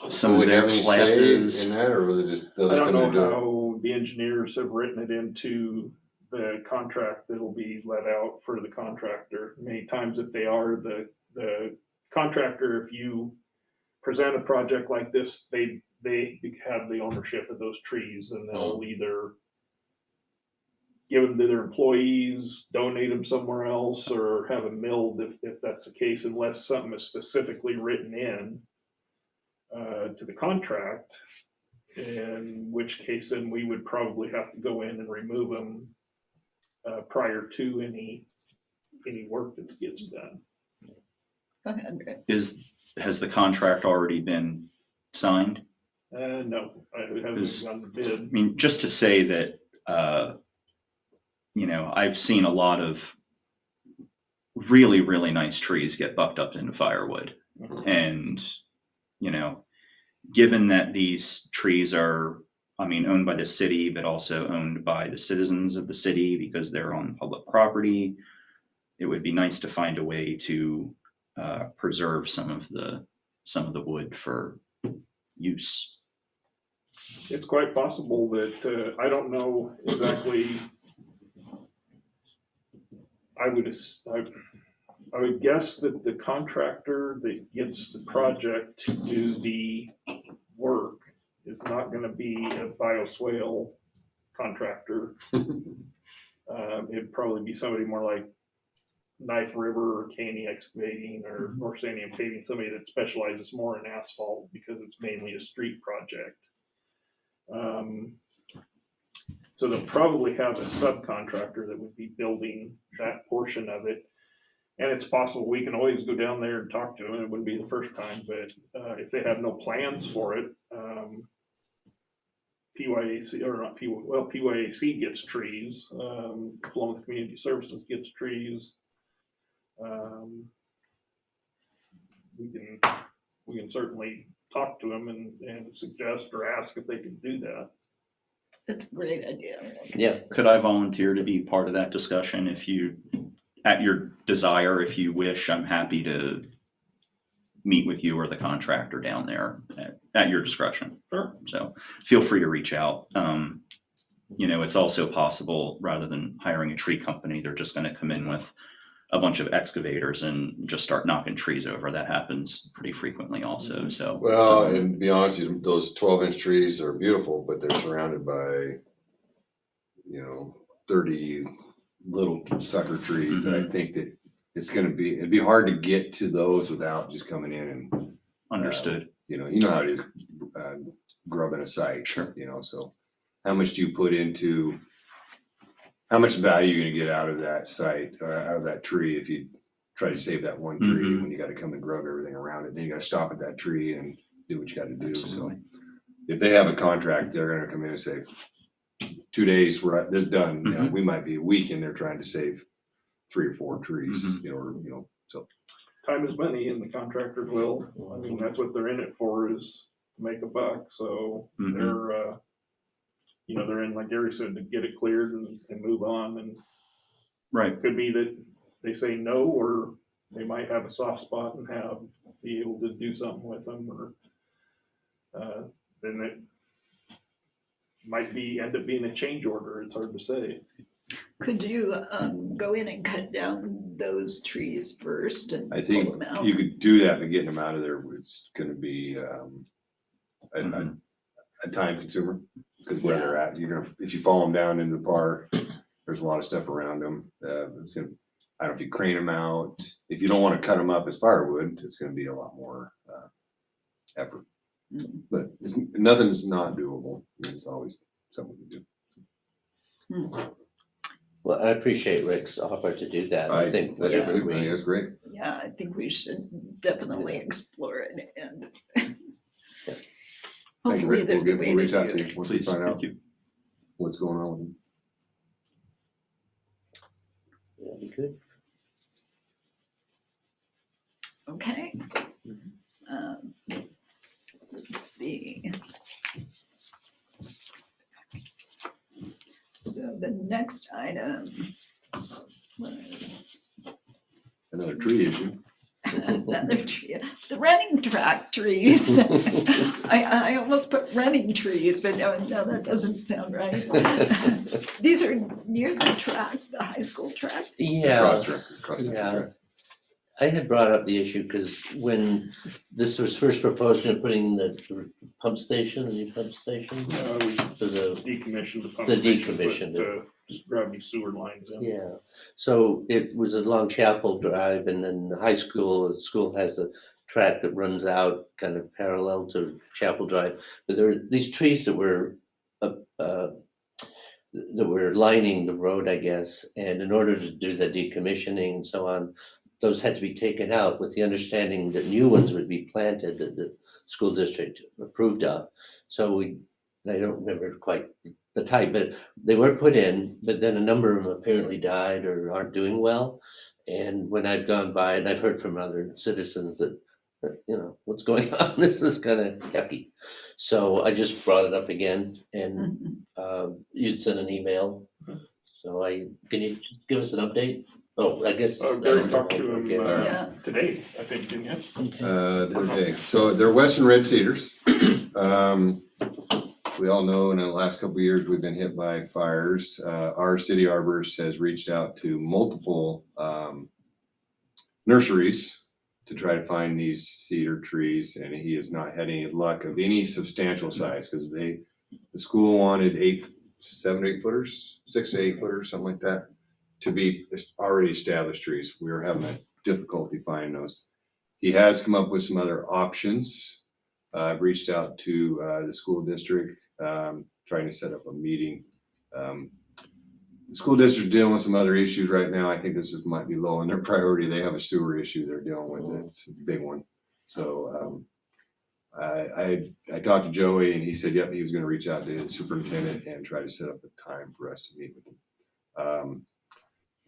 some of their classes? In that, or will they just, they'll I just don't come and know do it? how the engineers have written it into the contract that'll be let out for the contractor. Many times if they are the contractor, if you present a project like this, they have the ownership of those trees, and they'll either give them to their employees, donate them somewhere else, or have them milled if that's the case, unless something is specifically written in to the contract, in which case then we would probably have to go in and remove them prior to any any work that gets done. Go ahead, Rick. Has the contract already been signed? No, I haven't Is- gone to bid. I mean, just to say that, you know, I've seen a lot of really, really nice trees get bucked up into firewood. And, you know, given that these trees are, I mean, owned by the city, but also owned by the citizens of the city because they're on public property, it would be nice to find a way to preserve some of the wood for use. It's quite possible that, I don't know exactly. I would guess that the contractor that gets the project to do the work is not gonna be a bioswale contractor. It'd probably be somebody more like Knife River or Caney Excavating or North Sandium Paving, somebody that specializes more in asphalt because it's mainly a street project. So they'll probably have a subcontractor that would be building that portion of it. And it's possible we can always go down there and talk to them. It wouldn't be the first time, but if they have no plans for it, PYAC, or not PYAC, well, PYAC gets trees, along with Community Services gets trees. We can certainly talk to them and suggest or ask if they can do that. That's a great idea. Rick. Yeah, Could I volunteer to be part of that discussion if you, at your desire, if you wish, I'm happy to meet with you or the contractor down there at your discretion. Sure. So feel free to reach out. You know, it's also possible rather than hiring a tree company, they're just going to come in with a bunch of excavators and just start knocking trees over. That happens pretty frequently also, so. Well, and to be honest, those 12-inch trees are beautiful, but they're surrounded by, 30 little sucker trees that I think that it'd be hard to get to those without just coming in and. Understood. You know how it is, grubbing a site. Sure. So how much do you put into, how much value are you gonna get out of that site, or out of that tree if you try to save that one tree when you gotta come and grub everything around it? Then you gotta stop at that tree and do what you gotta do. Absolutely. So if they have a contract, they're gonna come in and say, 2 days, this done. You know, we might be a week and they're trying to save 3 or 4 trees, so. Time is money and the contractors will. I mean, that's what they're in it for, is to make a buck. So they're, they're in, like Gary said, to get it cleared and move on. And Right. it could be that they say no, or they might have a soft spot and be able to do something with them, or then it might end up being a change order. It's hard to say. Could you go in and cut down those trees first and I pull think them out? you could do that, but getting them out of there is gonna be a time consumer, because where they're at, if you follow them down into the park, there's a lot of stuff around them. I don't know if you crane them out. If you don't want to cut them up as firewood, it's gonna be a lot more effort. But nothing is not doable. I mean, it's always something to do. well, I appreciate Rick's offer to do that. I think I whatever think we, that's great. Yeah, I think we should definitely explore it, and Thank you, hopefully Rick. there's a way to We'll reach out do to it. you once we Please, find thank out you. what's going on with them. that'd be good. Okay. Let's see. So the next item was Another tree issue. another tree, the running track trees. I almost put running trees, but no, that doesn't sound right. These are near the track, the high school track. Yeah, Cross-track. yeah. I had brought up the issue because when this was first proposed, putting the pump station, the new pump station, We to the, decommissioned the pump. The station, decommissioned put, gravity sewer lines in. yeah. So it was along Chapel Drive, and then the school has a track that runs out kind of parallel to Chapel Drive. But there were these trees that were that were lining the road, I guess, and in order to do the decommissioning and so on, those had to be taken out with the understanding that new ones would be planted that the school district approved of. So I don't remember quite the type, but they were put in, but then a number of them apparently died or aren't doing well. And when I've gone by, and I've heard from other citizens that what's going on, this is kind of yucky. So I just brought it up again, and you'd sent an email. So can you just give us an update? Oh, I guess. Gary talked to him Yeah. today, I think, didn't you? The other day. So they're Western red cedars. We all know in the last couple of years, we've been hit by fires. Our city arborist has reached out to multiple nurseries to try to find these cedar trees, and he has not had any luck of any substantial size, because the school wanted 7 to 8 footers, 6 to 8 footers, something like that, to be already established trees. We were having a difficulty finding those. He has come up with some other options. I've reached out to the school district, trying to set up a meeting. The school district is dealing with some other issues right now. I think this might be low on their priority. They have a sewer issue they're dealing with. It's a big one. So I talked to Joey, and he said, yep, he was going to reach out to the superintendent and try to set up a time for us to meet with him.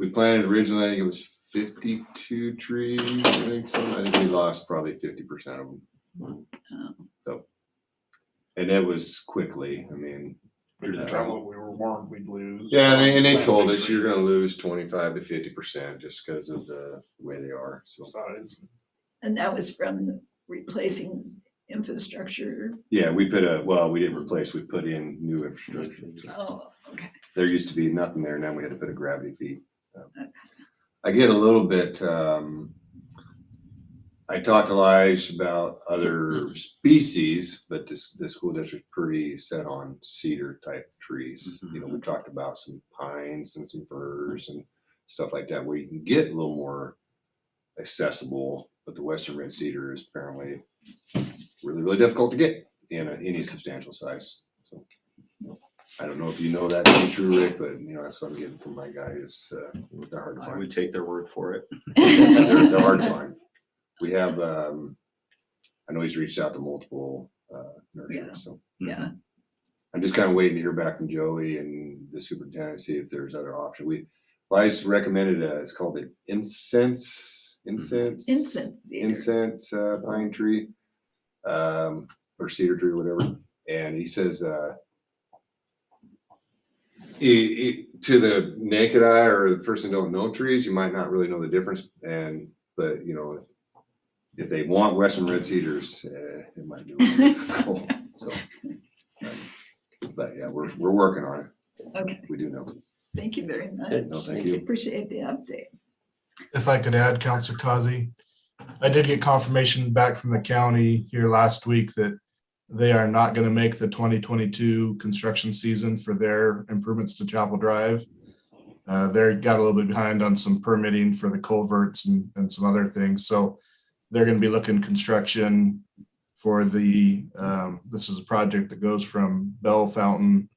We planned originally, I think it was 52 trees. I think we lost probably 50% of them. So, and it was quickly. I mean, We didn't try what we were warned we'd lose. yeah, and they told us you're going to lose 25 to 50% just because of the way they are. So Size. And that was from replacing infrastructure. yeah, we didn't replace, we put in new infrastructure. Oh, okay. There used to be nothing there, and then we had to put a gravity feed. I get a little bit, I talked to Lige about other species, but the school district's pretty set on cedar type trees. We talked about some pines and some firs and stuff like that, where you can get a little more accessible, but the Western red cedar is apparently really, really difficult to get in any substantial size. So I don't know if you know that to be true, Rick, but that's what I'm getting from my guys. They're hard to I find. would take their word for it. They're hard to find. We have, I know he's reached out to multiple nurseries, so Yeah. I'm just kind of waiting to hear back from Joey and the superintendent, see if there's other options. I just recommended it's called the incense pine tree, or cedar tree, or whatever. And he says, to the naked eye or the person who don't know trees, you might not really know the difference. But if they want Western red cedars, it might be a little difficult. So, but yeah, we're working on it. Okay. We do know. Thank you very much. Good. No, thank you. Appreciate the update. If I could add, Councilor Kazi, I did get confirmation back from the county here last week that they are not going to make the 2022 construction season for their improvements to Chapel Drive. They got a little bit behind on some permitting for the culverts and some other things. So they're going to be looking construction for this is a project that goes from Bell Fountain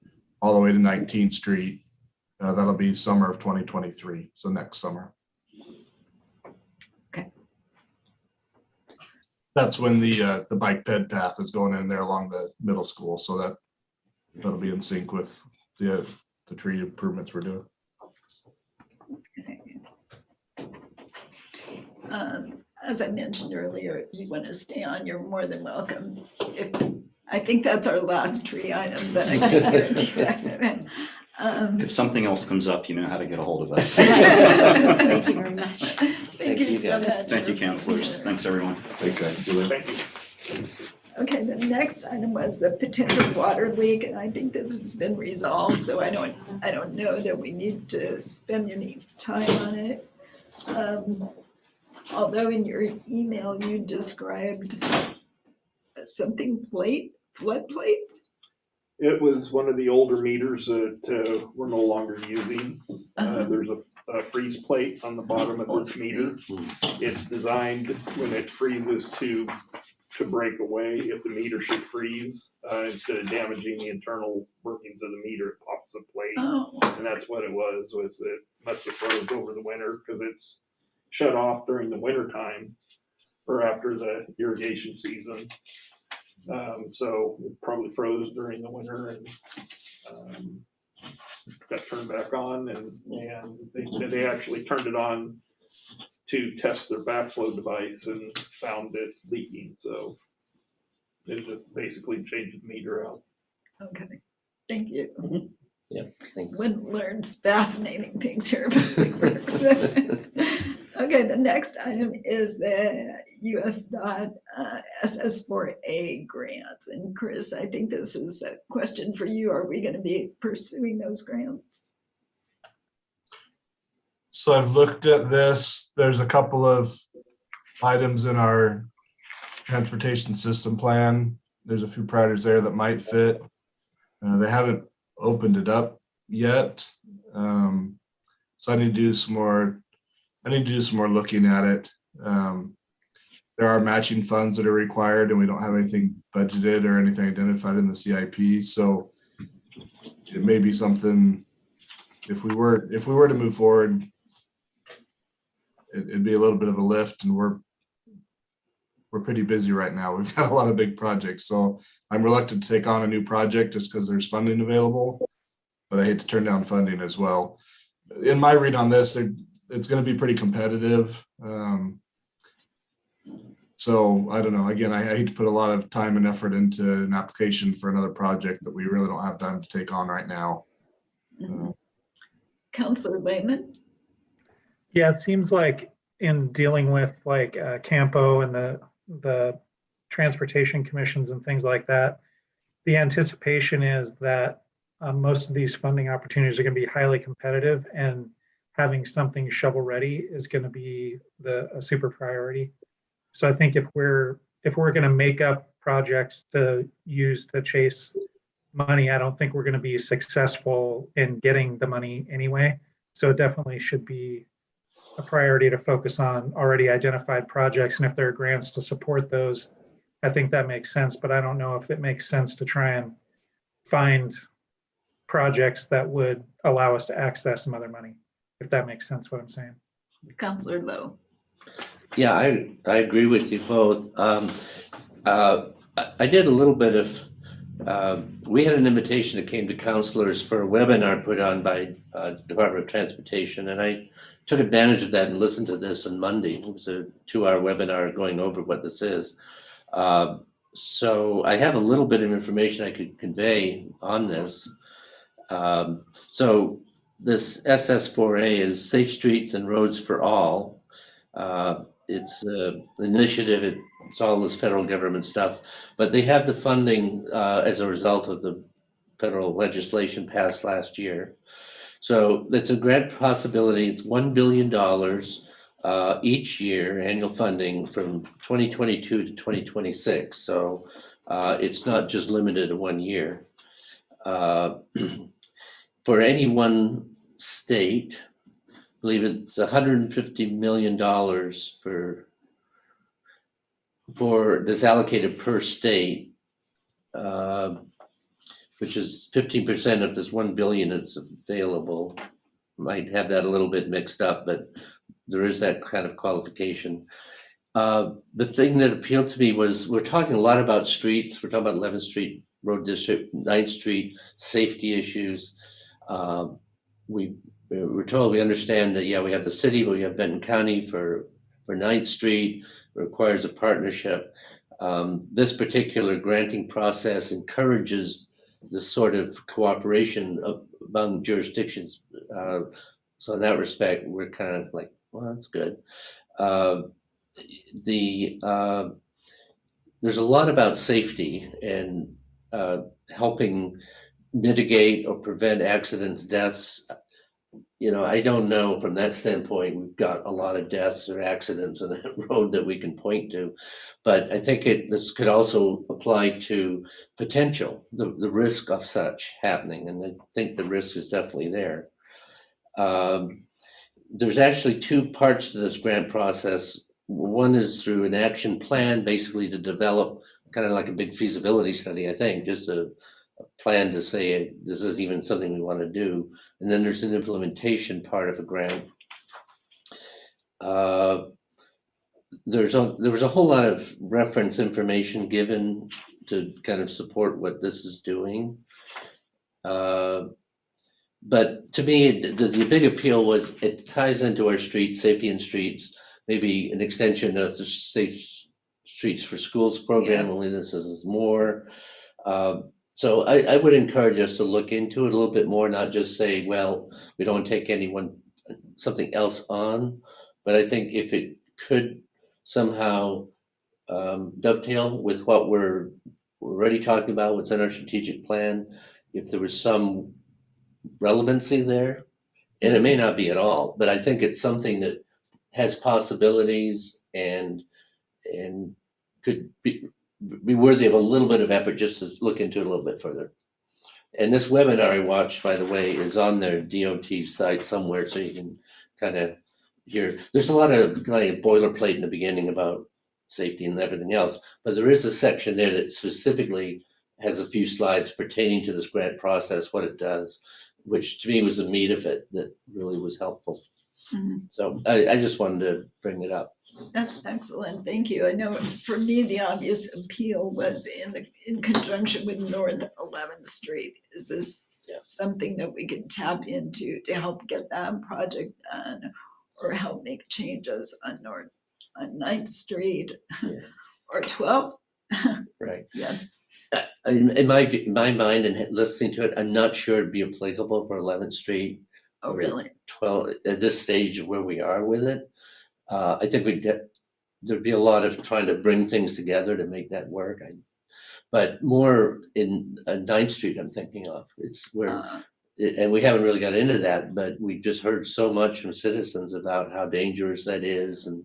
all the way to 19th Street. That'll be summer of 2023. So next summer. Okay. That's when the bike ped path is going in there along the middle school. So that'll be in sync with the tree improvements we're doing. As I mentioned earlier, if you want to stay on, you're more than welcome. I think that's our last tree item, but I can't guarantee that. If something else comes up, you know how to get a hold of us. Thank you very much. Thank you so much. Thank you, counselors. Thanks, everyone. Thanks, guys. See you later. Thank you. Okay, the next item was the potential water leak, and I think this has been resolved, so I don't know that we need to spend any time on it. Although in your email you described something flood plate? It was one of the older meters that we're no longer using. There's a freeze plate on the bottom of this meter. It's designed when it freezes to to break away if the meter should freeze, instead of damaging the internal workings of the meter, it pops a plate. Oh, And that's what it was it must have froze over the winter because it's shut off during the winter time or after the irrigation season. So it probably froze during the winter and got turned back on and they actually turned it on to test their backflow device and found it leaking. So it just basically changed the meter out. okay. Thank you. Thanks. Wynn learns fascinating things here about Public Works. Okay, the next item is the US DOT SS4A grants. And Chris, I think this is a question for you. Are we going to be pursuing those grants? So I've looked at this. There's a couple of items in our transportation system plan. There's a few priorities there that might fit. They haven't opened it up yet. So I need to do some more. I need to do some more looking at it. There are matching funds that are required, and we don't have anything budgeted or anything identified in the CIP. So it may be something. If we were to move forward, it'd be a little bit of a lift, and we're pretty busy right now. We've got a lot of big projects, so I'm reluctant to take on a new project just because there's funding available, but I hate to turn down funding as well. In my read on this, it's going to be pretty competitive. So I don't know. Again, I hate to put a lot of time and effort into an application for another project that we really don't have time to take on right now. Counselor Lehman? Yeah, it seems like in dealing with like Campo and the transportation commissions and things like that, the anticipation is that most of these funding opportunities are going to be highly competitive, and having something shovel ready is going to be a super priority. So I think if we're going to make up projects to use to chase money, I don't think we're going to be successful in getting the money anyway. So it definitely should be a priority to focus on already identified projects. And if there are grants to support those, I think that makes sense. But I don't know if it makes sense to try and find projects that would allow us to access some other money, if that makes sense what I'm saying. Counselor Lowe? Yeah, I agree with you both. I did a little bit of, we had an invitation that came to counselors for a webinar put on by Department of Transportation, and I took advantage of that and listened to this on Monday. It was a 2-hour webinar going over what this is. So I have a little bit of information I could convey on this. So this SS4A is Safe Streets and Roads for All. It's an initiative, it's all this federal government stuff, but they have the funding as a result of the federal legislation passed last year. So it's a grant possibility. It's $1 billion each year, annual funding from 2022 to 2026. So it's not just limited to 1 year. For any one state, I believe it's $150 million for this allocated per state, which is 15% of this 1 billion is available. Might have that a little bit mixed up, but there is that kind of qualification. The thing that appealed to me was we're talking a lot about streets. We're talking about 11th Street Road District, 9th Street, safety issues. We're told we understand that, yeah, we have the city, but we have Benton County for 9th Street. It requires a partnership. This particular granting process encourages this sort of cooperation among jurisdictions. So in that respect, we're kind of like, well, that's good. There's a lot about safety and helping mitigate or prevent accidents, deaths. You know, I don't know from that standpoint, we've got a lot of deaths or accidents on that road that we can point to, but I think this could also apply to potential, the risk of such happening, and I think the risk is definitely there. There's actually 2 parts to this grant process. one is through an action plan, basically to develop kind of like a big feasibility study, I think, just a plan to say this is even something we want to do. And then there's an implementation part of a grant. There was a whole lot of reference information given to kind of support what this is doing. But to me, the big appeal was it ties into our streets, safety in streets, maybe an extension of the Safe Streets for Schools program, only this is more. So I would encourage us to look into it a little bit more, not just say, well, we don't take something else on. But I think if it could somehow dovetail with what we're already talking about, what's in our strategic plan, if there was some relevancy there, and it may not be at all, but I think it's something that has possibilities and could be worthy of a little bit of effort just to look into it a little bit further. And this webinar I watched, by the way, is on their DOT site somewhere, so you can kind of hear. There's a lot of like boilerplate in the beginning about safety and everything else, but there is a section there that specifically has a few slides pertaining to this grant process, what it does, which to me was the meat of it that really was helpful. So I just wanted to bring it up. That's excellent, thank you. I know for me, the obvious appeal was in conjunction with North 11th Street. Is this something that we can tap into to help get that project done or help make changes on 9th Street or 12th? Right. Yes. In my mind and listening to it, I'm not sure it'd be applicable for 11th Street. Oh, really? 12 at this stage of where we are with it. I think there'd be a lot of trying to bring things together to make that work. But more in 9th Street, I'm thinking of. It's where, and we haven't really got into that, but we've just heard so much from citizens about how dangerous that is. And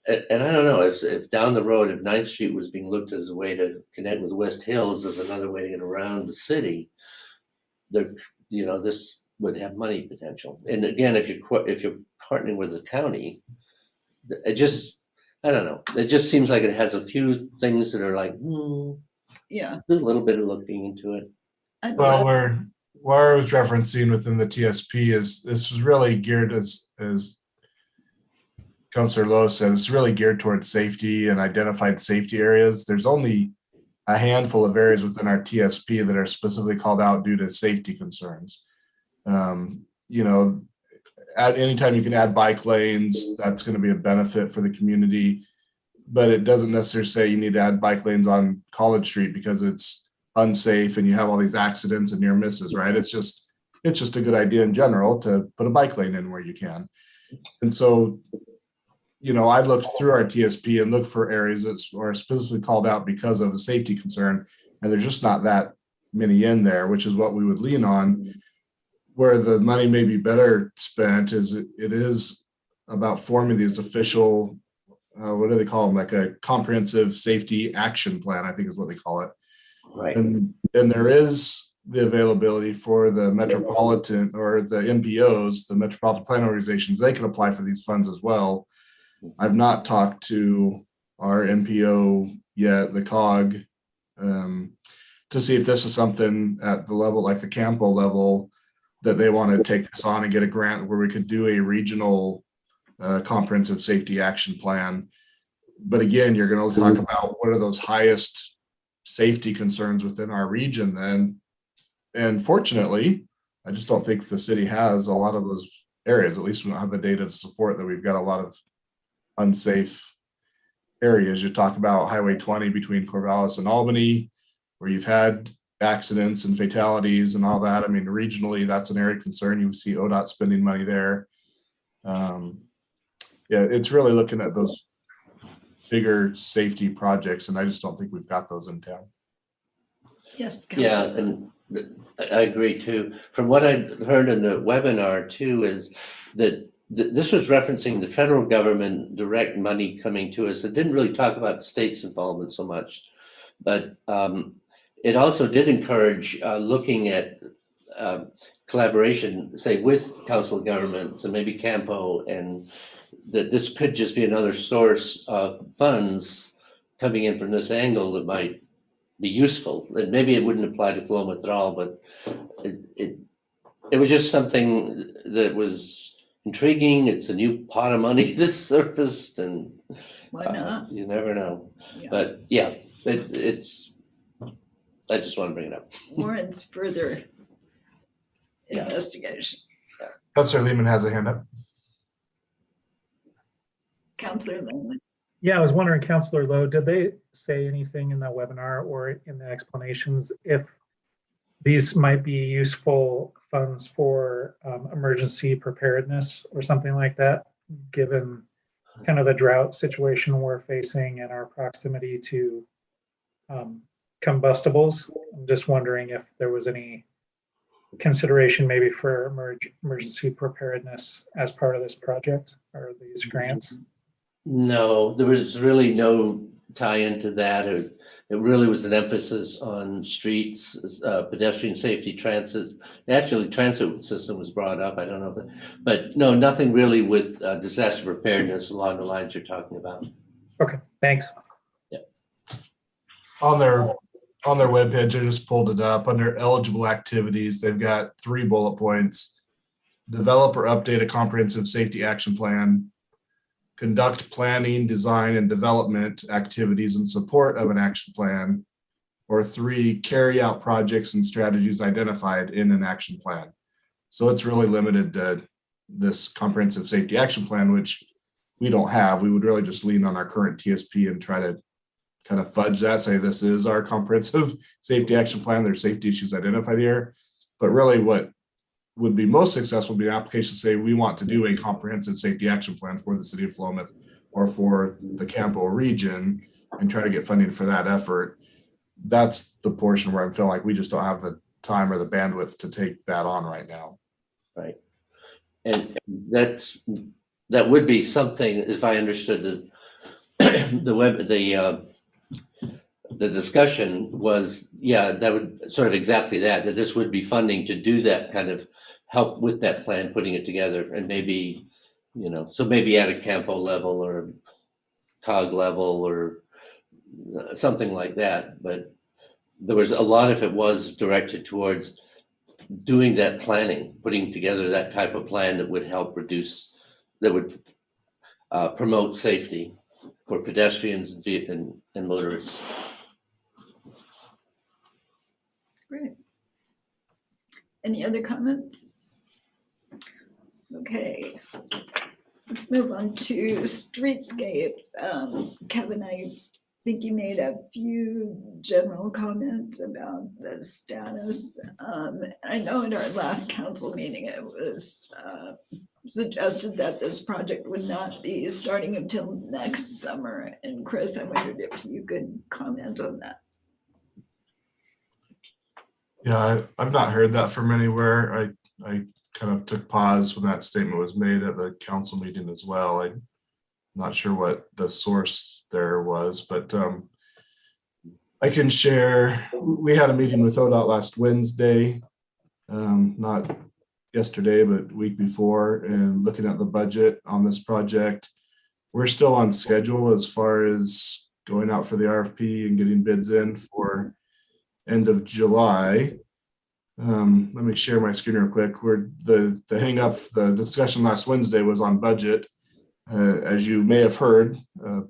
I don't know, if down the road, if 9th Street was being looked at as a way to connect with West Hills as another way to get around the city, this would have money potential. And again, if you're partnering with the county, I don't know. It just seems like it has a few things that are like, yeah, a little bit of looking into it. Well, where I was referencing within the TSP is this is really geared as Councilor Lowe said, it's really geared towards safety and identified safety areas. There's only a handful of areas within our TSP that are specifically called out due to safety concerns. At any time you can add bike lanes, that's going to be a benefit for the community, but it doesn't necessarily say you need to add bike lanes on College Street because it's unsafe and you have all these accidents and near misses, right? It's just a good idea in general to put a bike lane in where you can. And so, I looked through our TSP and looked for areas that are specifically called out because of a safety concern, and there's just not that many in there, which is what we would lean on. Where the money may be better spent is it is about forming these official, what do they call them? Like a comprehensive safety action plan, I think is what they call it. Right. And there is the availability for the metropolitan or the MPOs, the metropolitan plan organizations, they can apply for these funds as well. I've not talked to our MPO yet, the COG, to see if this is something at the level, like the Campo level, that they want to take this on and get a grant where we could do a regional comprehensive safety action plan. But again, you're going to talk about what are those highest safety concerns within our region then. And fortunately, I just don't think the city has a lot of those areas. At least we don't have the data to support that we've got a lot of unsafe areas. You talk about Highway 20 between Corvallis and Albany, where you've had accidents and fatalities and all that. I mean, regionally, that's an area of concern. You see ODOT spending money there. It's really looking at those bigger safety projects, and I just don't think we've got those in town. Yes. Yeah, and I agree too. From what I heard in the webinar too, is that this was referencing the federal government direct money coming to us. It didn't really talk about the state's involvement so much, but it also did encourage looking at collaboration, say with council governments and maybe Campo and that this could just be another source of funds coming in from this angle that might be useful. And maybe it wouldn't apply to Philomath at all, but it was just something that was intriguing. It's a new pot of money that's surfaced, and Why not? you never know. Yeah. But yeah, it's, I just want to bring it up. Warrants further Yeah. investigation. Councilor Lehman has a hand up. Counselor Lehman. Yeah, I was wondering, Counselor Lowe, did they say anything in the webinar or in the explanations if these might be useful funds for emergency preparedness or something like that, given kind of the drought situation we're facing and our proximity to combustibles? I'm just wondering if there was any consideration maybe for emergency preparedness as part of this project or these grants. No, there was really no tie into that. It really was an emphasis on streets, pedestrian safety, transit. Actually, transit system was brought up. I don't know, but no, nothing really with disaster preparedness along the lines you're talking about. Okay, thanks. On their webpage, I just pulled it up. Under eligible activities, they've got 3 bullet points. Develop or update a comprehensive safety action plan. Conduct planning, design, and development activities in support of an action plan. Or 3, carry out projects and strategies identified in an action plan. So it's really limited to this comprehensive safety action plan, which we don't have. We would really just lean on our current TSP and try to kind of fudge that, say this is our comprehensive safety action plan. There's safety issues identified here. But really what would be most successful would be an application to say we want to do a comprehensive safety action plan for the city of Philomath or for the Campo region and try to get funding for that effort. That's the portion where I'm feeling like we just don't have the time or the bandwidth to take that on right now. Right. And that would be something, if I understood the discussion was, yeah, that would sort of exactly that this would be funding to do that kind of help with that plan, putting it together, and maybe, so maybe at a Campo level or COG level or something like that. But there was a lot of it was directed towards doing that planning, putting together that type of plan that would help reduce, that would promote safety for pedestrians and motorists. Great. Any other comments? Okay. Let's move on to streetscapes. Kevin, I think you made a few general comments about the status. I know in our last council meeting, it was suggested that this project would not be starting until next summer. And Chris, I wondered if you could comment on that. Yeah, I've not heard that from anywhere. I kind of took pause when that statement was made at the council meeting as well. I'm not sure what the source there was, but I can share. We had a meeting with ODOT last Wednesday, not yesterday, but week before, and looking at the budget on this project. We're still on schedule as far as going out for the RFP and getting bids in for end of July. Let me share my screen real quick. Where the hang up, the discussion last Wednesday was on budget. As you may have heard,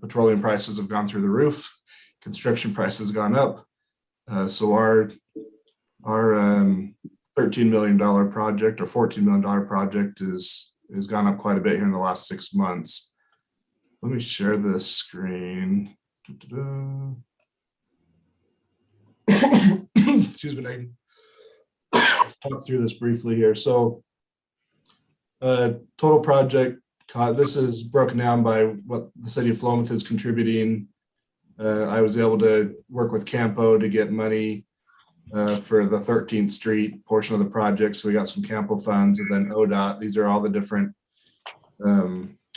petroleum prices have gone through the roof. Construction prices have gone up. So our $13 million project or $14 million project has gone up quite a bit here in the last 6 months. Let me share this screen. Excuse me, I can talk through this briefly here. So total project, this is broken down by what the city of Philomath is contributing. I was able to work with Campo to get money for the 13th Street portion of the project. So we got some Campo funds, and then ODOT. These are all the different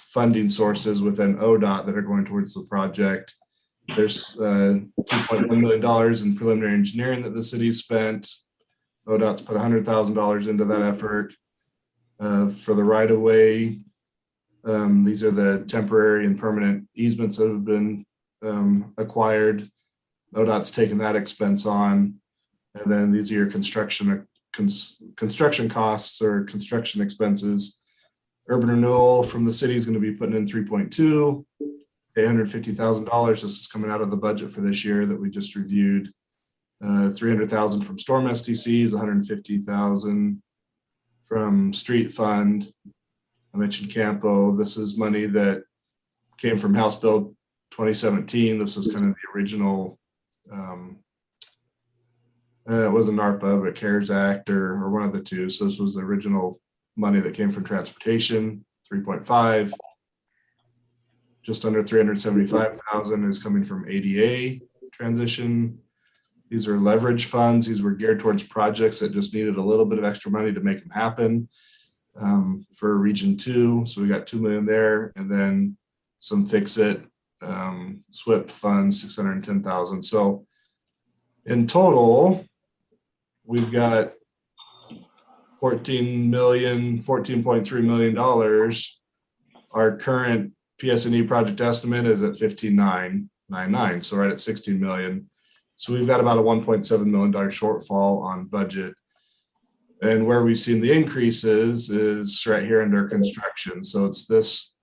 funding sources within ODOT that are going towards the project. There's $2.1 million in preliminary engineering that the city spent. ODOT's put $100,000 into that effort. For the right-of-way, These are the temporary and permanent easements that have been acquired. ODOT's taken that expense on. And then these are your construction costs or construction expenses. Urban renewal from the city is going to be putting in 3.2, $850,000. This is coming out of the budget for this year that we just reviewed. 300,000 from storm STCs, 150,000 from street fund. I mentioned Campo. This is money that came from House Bill 2017. This was kind of the original, it wasn't ARPA, but CARES Act or one of the two. So this was the original money that came from transportation, 3.5. Just under 375,000 is coming from ADA transition. These are leverage funds. These were geared towards projects that just needed a little bit of extra money to make them happen for Region 2. So we got 2 million there, and then some fix-it SWIP funds, 610,000. So in total, we've got $14.3 million. Our current PS&E project estimate is at 15,999, so right at 16 million. So we've got about a $1.7 million shortfall on budget. And where we've seen the increases is right here under construction. So it's this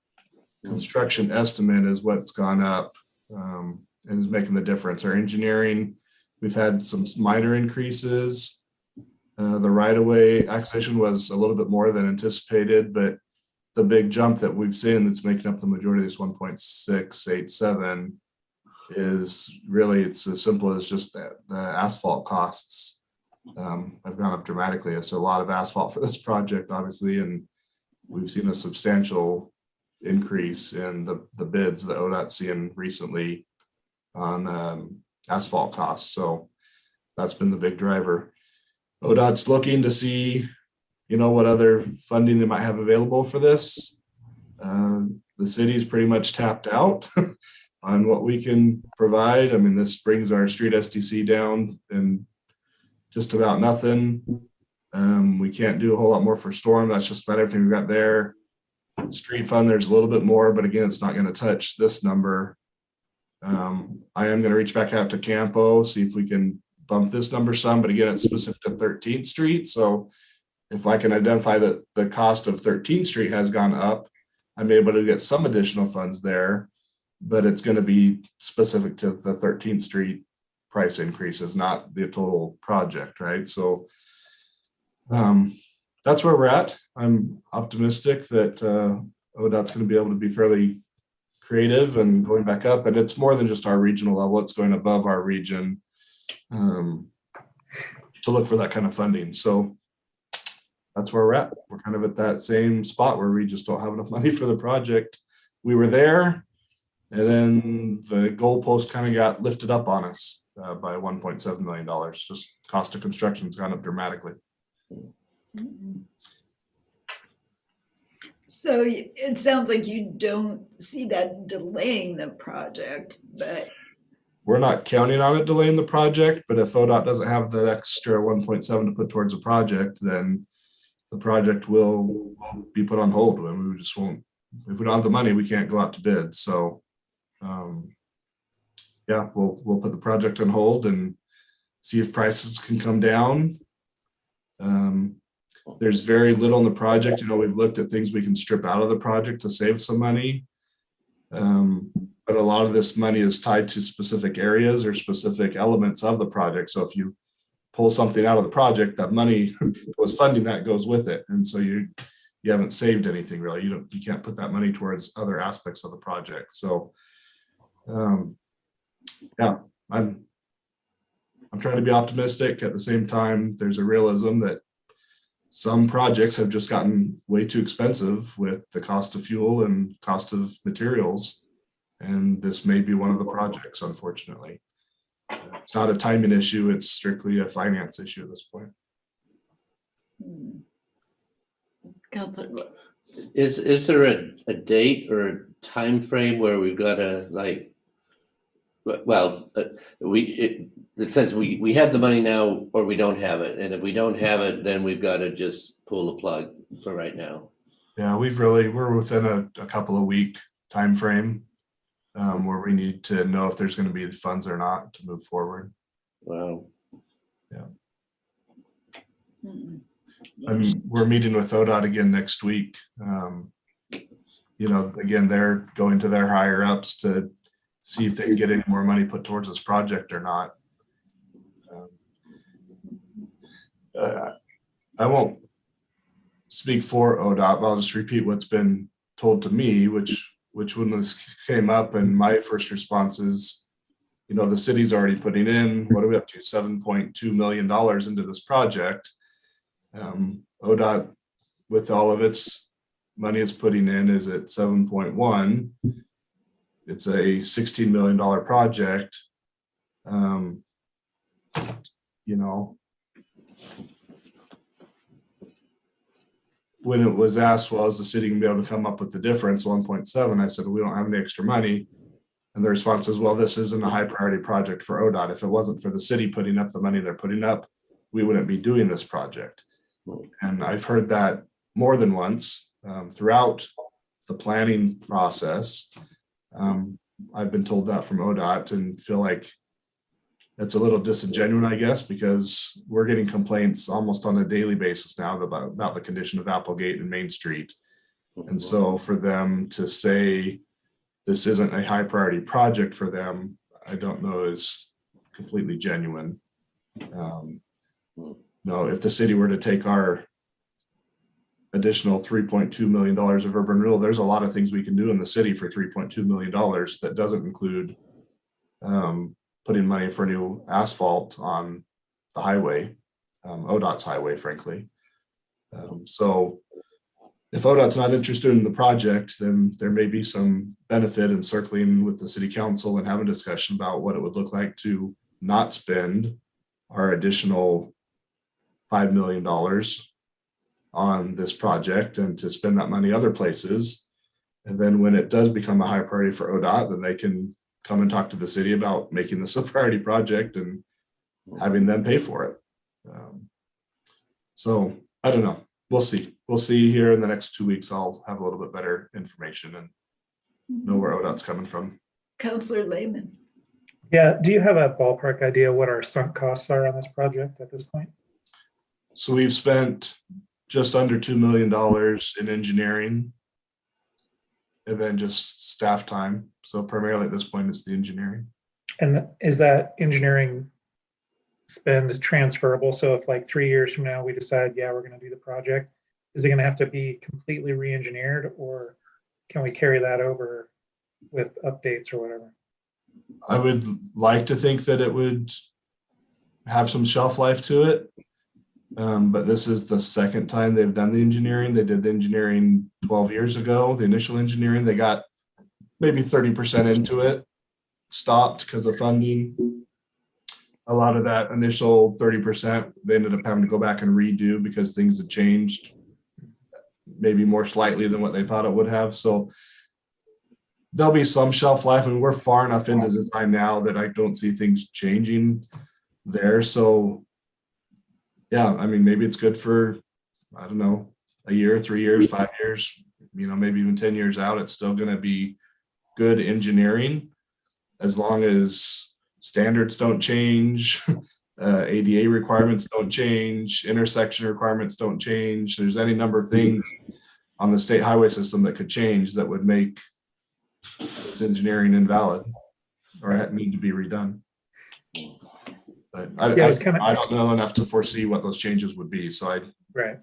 construction estimate is what's gone up and is making the difference. Our engineering, we've had some minor increases. The right-of-way acquisition was a little bit more than anticipated, but the big jump that we've seen that's making up the majority of this 1.687 is really, it's as simple as just that the asphalt costs have gone up dramatically. So a lot of asphalt for this project, obviously, and we've seen a substantial increase in the bids that ODOT's seeing recently on asphalt costs. So that's been the big driver. ODOT's looking to see, what other funding they might have available for this. The city's pretty much tapped out on what we can provide. I mean, this brings our street SDC down and just about nothing. We can't do a whole lot more for storm. That's just about everything we've got there. Street fund, there's a little bit more, but again, it's not going to touch this number. I am going to reach back out to Campo, see if we can bump this number some, but again, it's specific to 13th Street. So if I can identify that the cost of 13th Street has gone up, I'm able to get some additional funds there, but it's going to be specific to the 13th Street price increases, not the total project, right? So that's where we're at. I'm optimistic that ODOT's going to be able to be fairly creative and going back up, and it's more than just our regional level, it's going above our region to look for that kind of funding. So that's where we're at. We're kind of at that same spot where we just don't have enough money for the project. We were there, and then the goalpost kind of got lifted up on us by $1.7 million. Just cost of construction has gone up dramatically. So it sounds like you don't see that delaying the project, but We're not counting on it delaying the project, but if ODOT doesn't have that extra 1.7 to put towards the project, then the project will be put on hold. And we just won't, if we don't have the money, we can't go out to bid. So yeah, we'll put the project on hold and see if prices can come down. There's very little in the project. We've looked at things we can strip out of the project to save some money. But a lot of this money is tied to specific areas or specific elements of the project. So if you pull something out of the project, that money was funding that goes with it. And so you haven't saved anything really. You can't put that money towards other aspects of the project. So yeah, I'm trying to be optimistic. At the same time, there's a realism that some projects have just gotten way too expensive with the cost of fuel and cost of materials. And this may be one of the projects, unfortunately. It's not a timing issue, it's strictly a finance issue at this point. Councilor, Is there a date or a time frame where we've got to it says we have the money now or we don't have it, and if we don't have it, then we've got to just pull the plug for right now. Yeah, we're within a couple of week time frame where we need to know if there's going to be funds or not to move forward. Wow. We're meeting with ODOT again next week. Again, they're going to their higher ups to see if they can get any more money put towards this project or not. I won't speak for ODOT, but I'll just repeat what's been told to me, which when this came up and my first response is, the city's already putting in, what are we up to, $7.2 million into this project. ODOT, with all of its money it's putting in, is at 7.1. It's a $16 million project. When it was asked, well, is the city gonna be able to come up with the difference, 1.7? I said, we don't have any extra money. And the response is, well, this isn't a high priority project for ODOT. If it wasn't for the city putting up the money they're putting up, we wouldn't be doing this project. And I've heard that more than once throughout the planning process. I've been told that from ODOT and feel like it's a little disingenuous, I guess, because we're getting complaints almost on a daily basis now about the condition of Applegate and Main Street. And so for them to say this isn't a high priority project for them, I don't know is completely genuine. If the city were to take our additional $3.2 million of urban renewal, there's a lot of things we can do in the city for $3.2 million that doesn't include putting money for new asphalt on the highway, ODOT's highway, frankly. So if ODOT's not interested in the project, then there may be some benefit in circling with the city council and having a discussion about what it would look like to not spend our additional $5 million on this project and to spend that money other places. And then when it does become a high priority for ODOT, then they can come and talk to the city about making this a priority project and having them pay for it. So I don't know. We'll see. We'll see here in the next 2 weeks. I'll have a little bit better information and know where ODOT's coming from. Councillor Lehman. Yeah, do you have a ballpark idea what our sunk costs are on this project at this point? So we've spent just under $2 million in engineering and then just staff time. So primarily at this point, it's the engineering. And is that engineering spend transferable? So if like 3 years from now, we decide, yeah, we're going to do the project, is it going to have to be completely re-engineered, or can we carry that over with updates or whatever? I would like to think that it would have some shelf life to it. But this is the second time they've done the engineering. They did the engineering 12 years ago, the initial engineering. They got maybe 30% into it, stopped because of funding. A lot of that initial 30%, they ended up having to go back and redo because things had changed maybe more slightly than what they thought it would have. So there'll be some shelf life, and we're far enough into design now that I don't see things changing there. So yeah, I mean, maybe it's good for, I don't know, a year, 3 years, 5 years, maybe even 10 years out. It's still going to be good engineering as long as standards don't change, ADA requirements don't change, intersection requirements don't change. There's any number of things on the state highway system that could change that would make this engineering invalid or need to be redone. But I don't know enough to foresee what those changes would be. Right.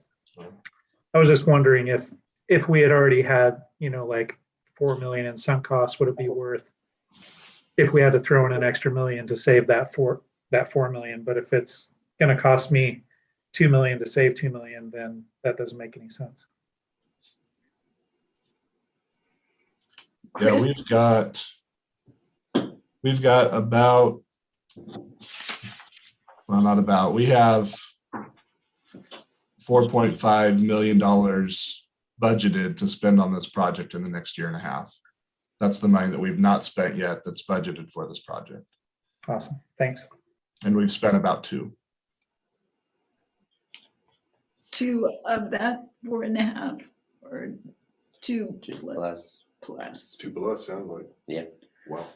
I was just wondering if we had already had, like 4 million in sunk costs, would it be worth, if we had to throw in an extra million to save that 4 million? But if it's going to cost me 2 million to save 2 million, then that doesn't make any sense. Yeah, we've got about, well, not about, we have $4.5 million budgeted to spend on this project in the next year and a half. That's the money that we've not spent yet that's budgeted for this project. Awesome, thanks. And we've spent about 2. 2 of that 4.5, or two Two plus? plus. 2+ sounds like. Yeah. Wow.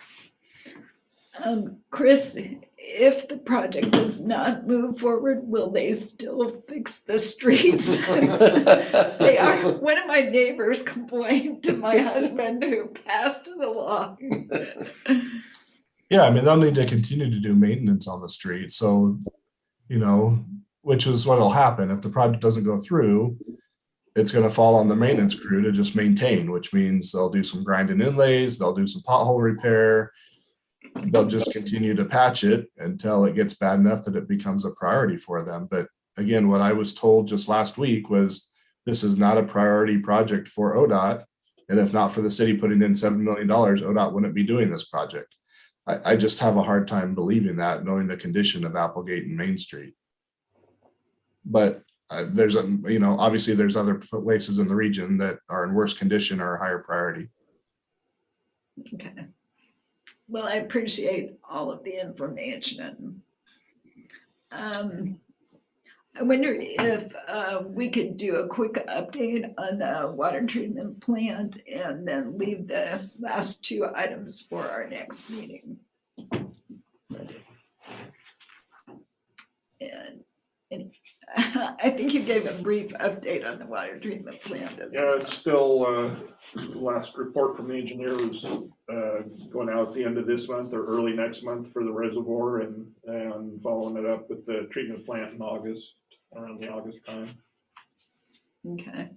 Chris, if the project does not move forward, will they still fix the streets? They are, one of my neighbors complained to my husband who passed it along. Yeah, I mean, they'll need to continue to do maintenance on the street. So, you know, which is what'll happen. If the project doesn't go through, it's going to fall on the maintenance crew to just maintain, which means they'll do some grinding inlays, they'll do some pothole repair. They'll just continue to patch it until it gets bad enough that it becomes a priority for them. But again, what I was told just last week was this is not a priority project for ODOT. And if not for the city putting in $7 million, ODOT wouldn't be doing this project. I just have a hard time believing that, knowing the condition of Applegate and Main Street. But there's, you know, obviously there's other places in the region that are in worse condition or higher priority. Okay. Well, I appreciate all of the information. I wonder if we could do a quick update on the water treatment plant and then leave the last two items for our next meeting. And I think you gave a brief update on the water treatment plant. Yeah, it's still, last report from the engineer was going out at the end of this month or early next month for the reservoir and following it up with the treatment plant in August, around the August time. Okay.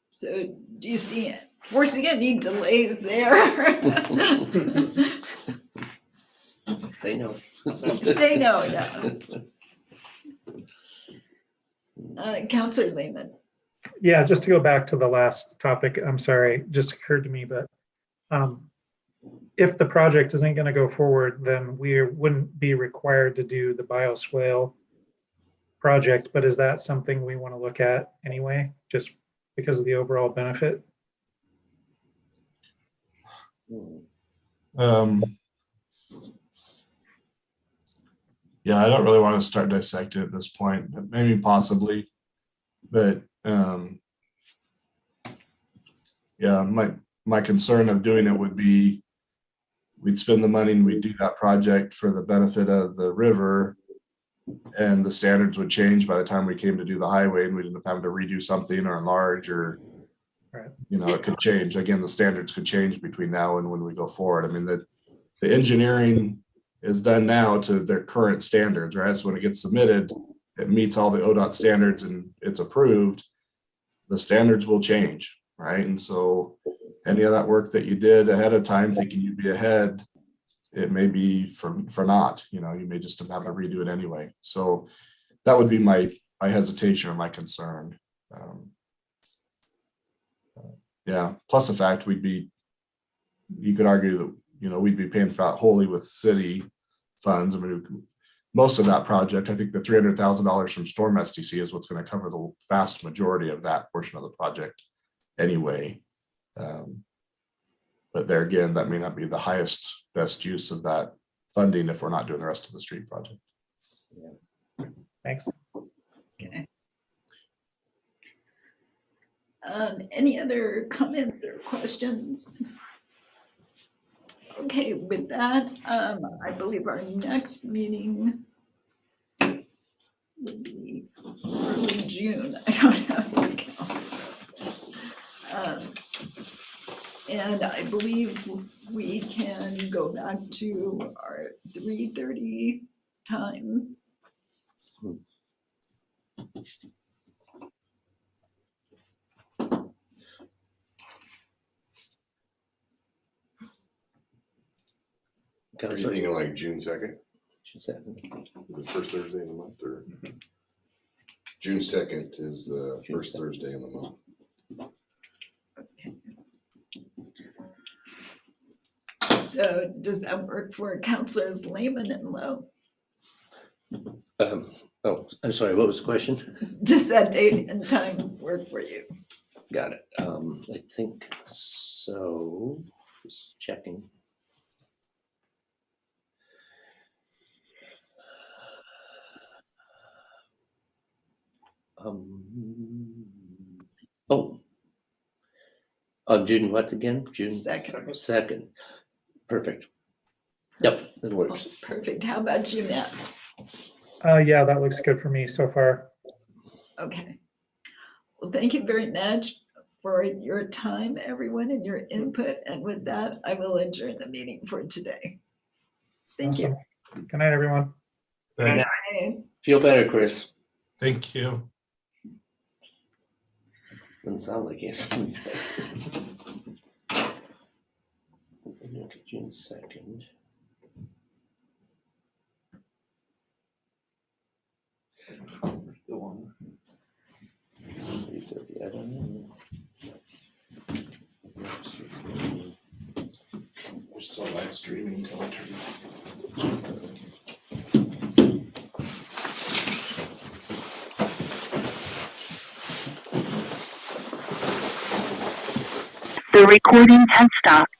So do you see, foresee any delays there? Say no. Say no, yeah. Counselor Lehman. Yeah, just to go back to the last topic, I'm sorry, just occurred to me, but if the project isn't going to go forward, then we wouldn't be required to do the bioswale project, but is that something we want to look at anyway, just because of the overall benefit? Yeah, I don't really want to start dissecting at this point, but maybe possibly. But yeah, my concern of doing it would be we'd spend the money and we'd do that project for the benefit of the river, and the standards would change by the time we came to do the highway, and we'd end up having to redo something or enlarge, or Right. You know, it could change. Again, the standards could change between now and when we go forward. I mean, the engineering is done now to their current standards, right? So when it gets submitted, it meets all the ODOT standards and it's approved, the standards will change, right? And so any of that work that you did ahead of time thinking you'd be ahead, it may be for naught, you know, you may just have to redo it anyway. So that would be my hesitation or my concern. Yeah, plus the fact you could argue that, you know, we'd be paying for that wholly with city funds. I mean, most of that project, I think the $300,000 from Storm SDC is what's going to cover the vast majority of that portion of the project anyway. But there again, that may not be the best use of that funding if we're not doing the rest of the street project. Thanks. Okay. Any other comments or questions? Okay, with that, I believe our next meeting will be early June. I don't have the calendar. And I believe we can go back to our 3:30 time. Are you thinking like June 2nd? Is that- Is it first Thursday in the month, or? June 2nd is the first Thursday in the month. So does that work for Councilors Lehman and Lowe? Oh, I'm sorry, what was the question? Does that date and time work for you? Got it. I think so. Just checking. June what again? June Second. 2nd. Perfect. Yep, that works. Perfect. How about you, Matt? Yeah, that looks good for me so far. Okay. Well, thank you very much for your time, everyone, and your input. And with that, I will adjourn the meeting for today. Thank you. Awesome. Good night, everyone. Right. Bye. Feel better, Chris. Thank you. Doesn't sound like he's. Look at June 2nd. Go on. 3:30, I don't know. We're still live streaming until I turn. The recording has stopped.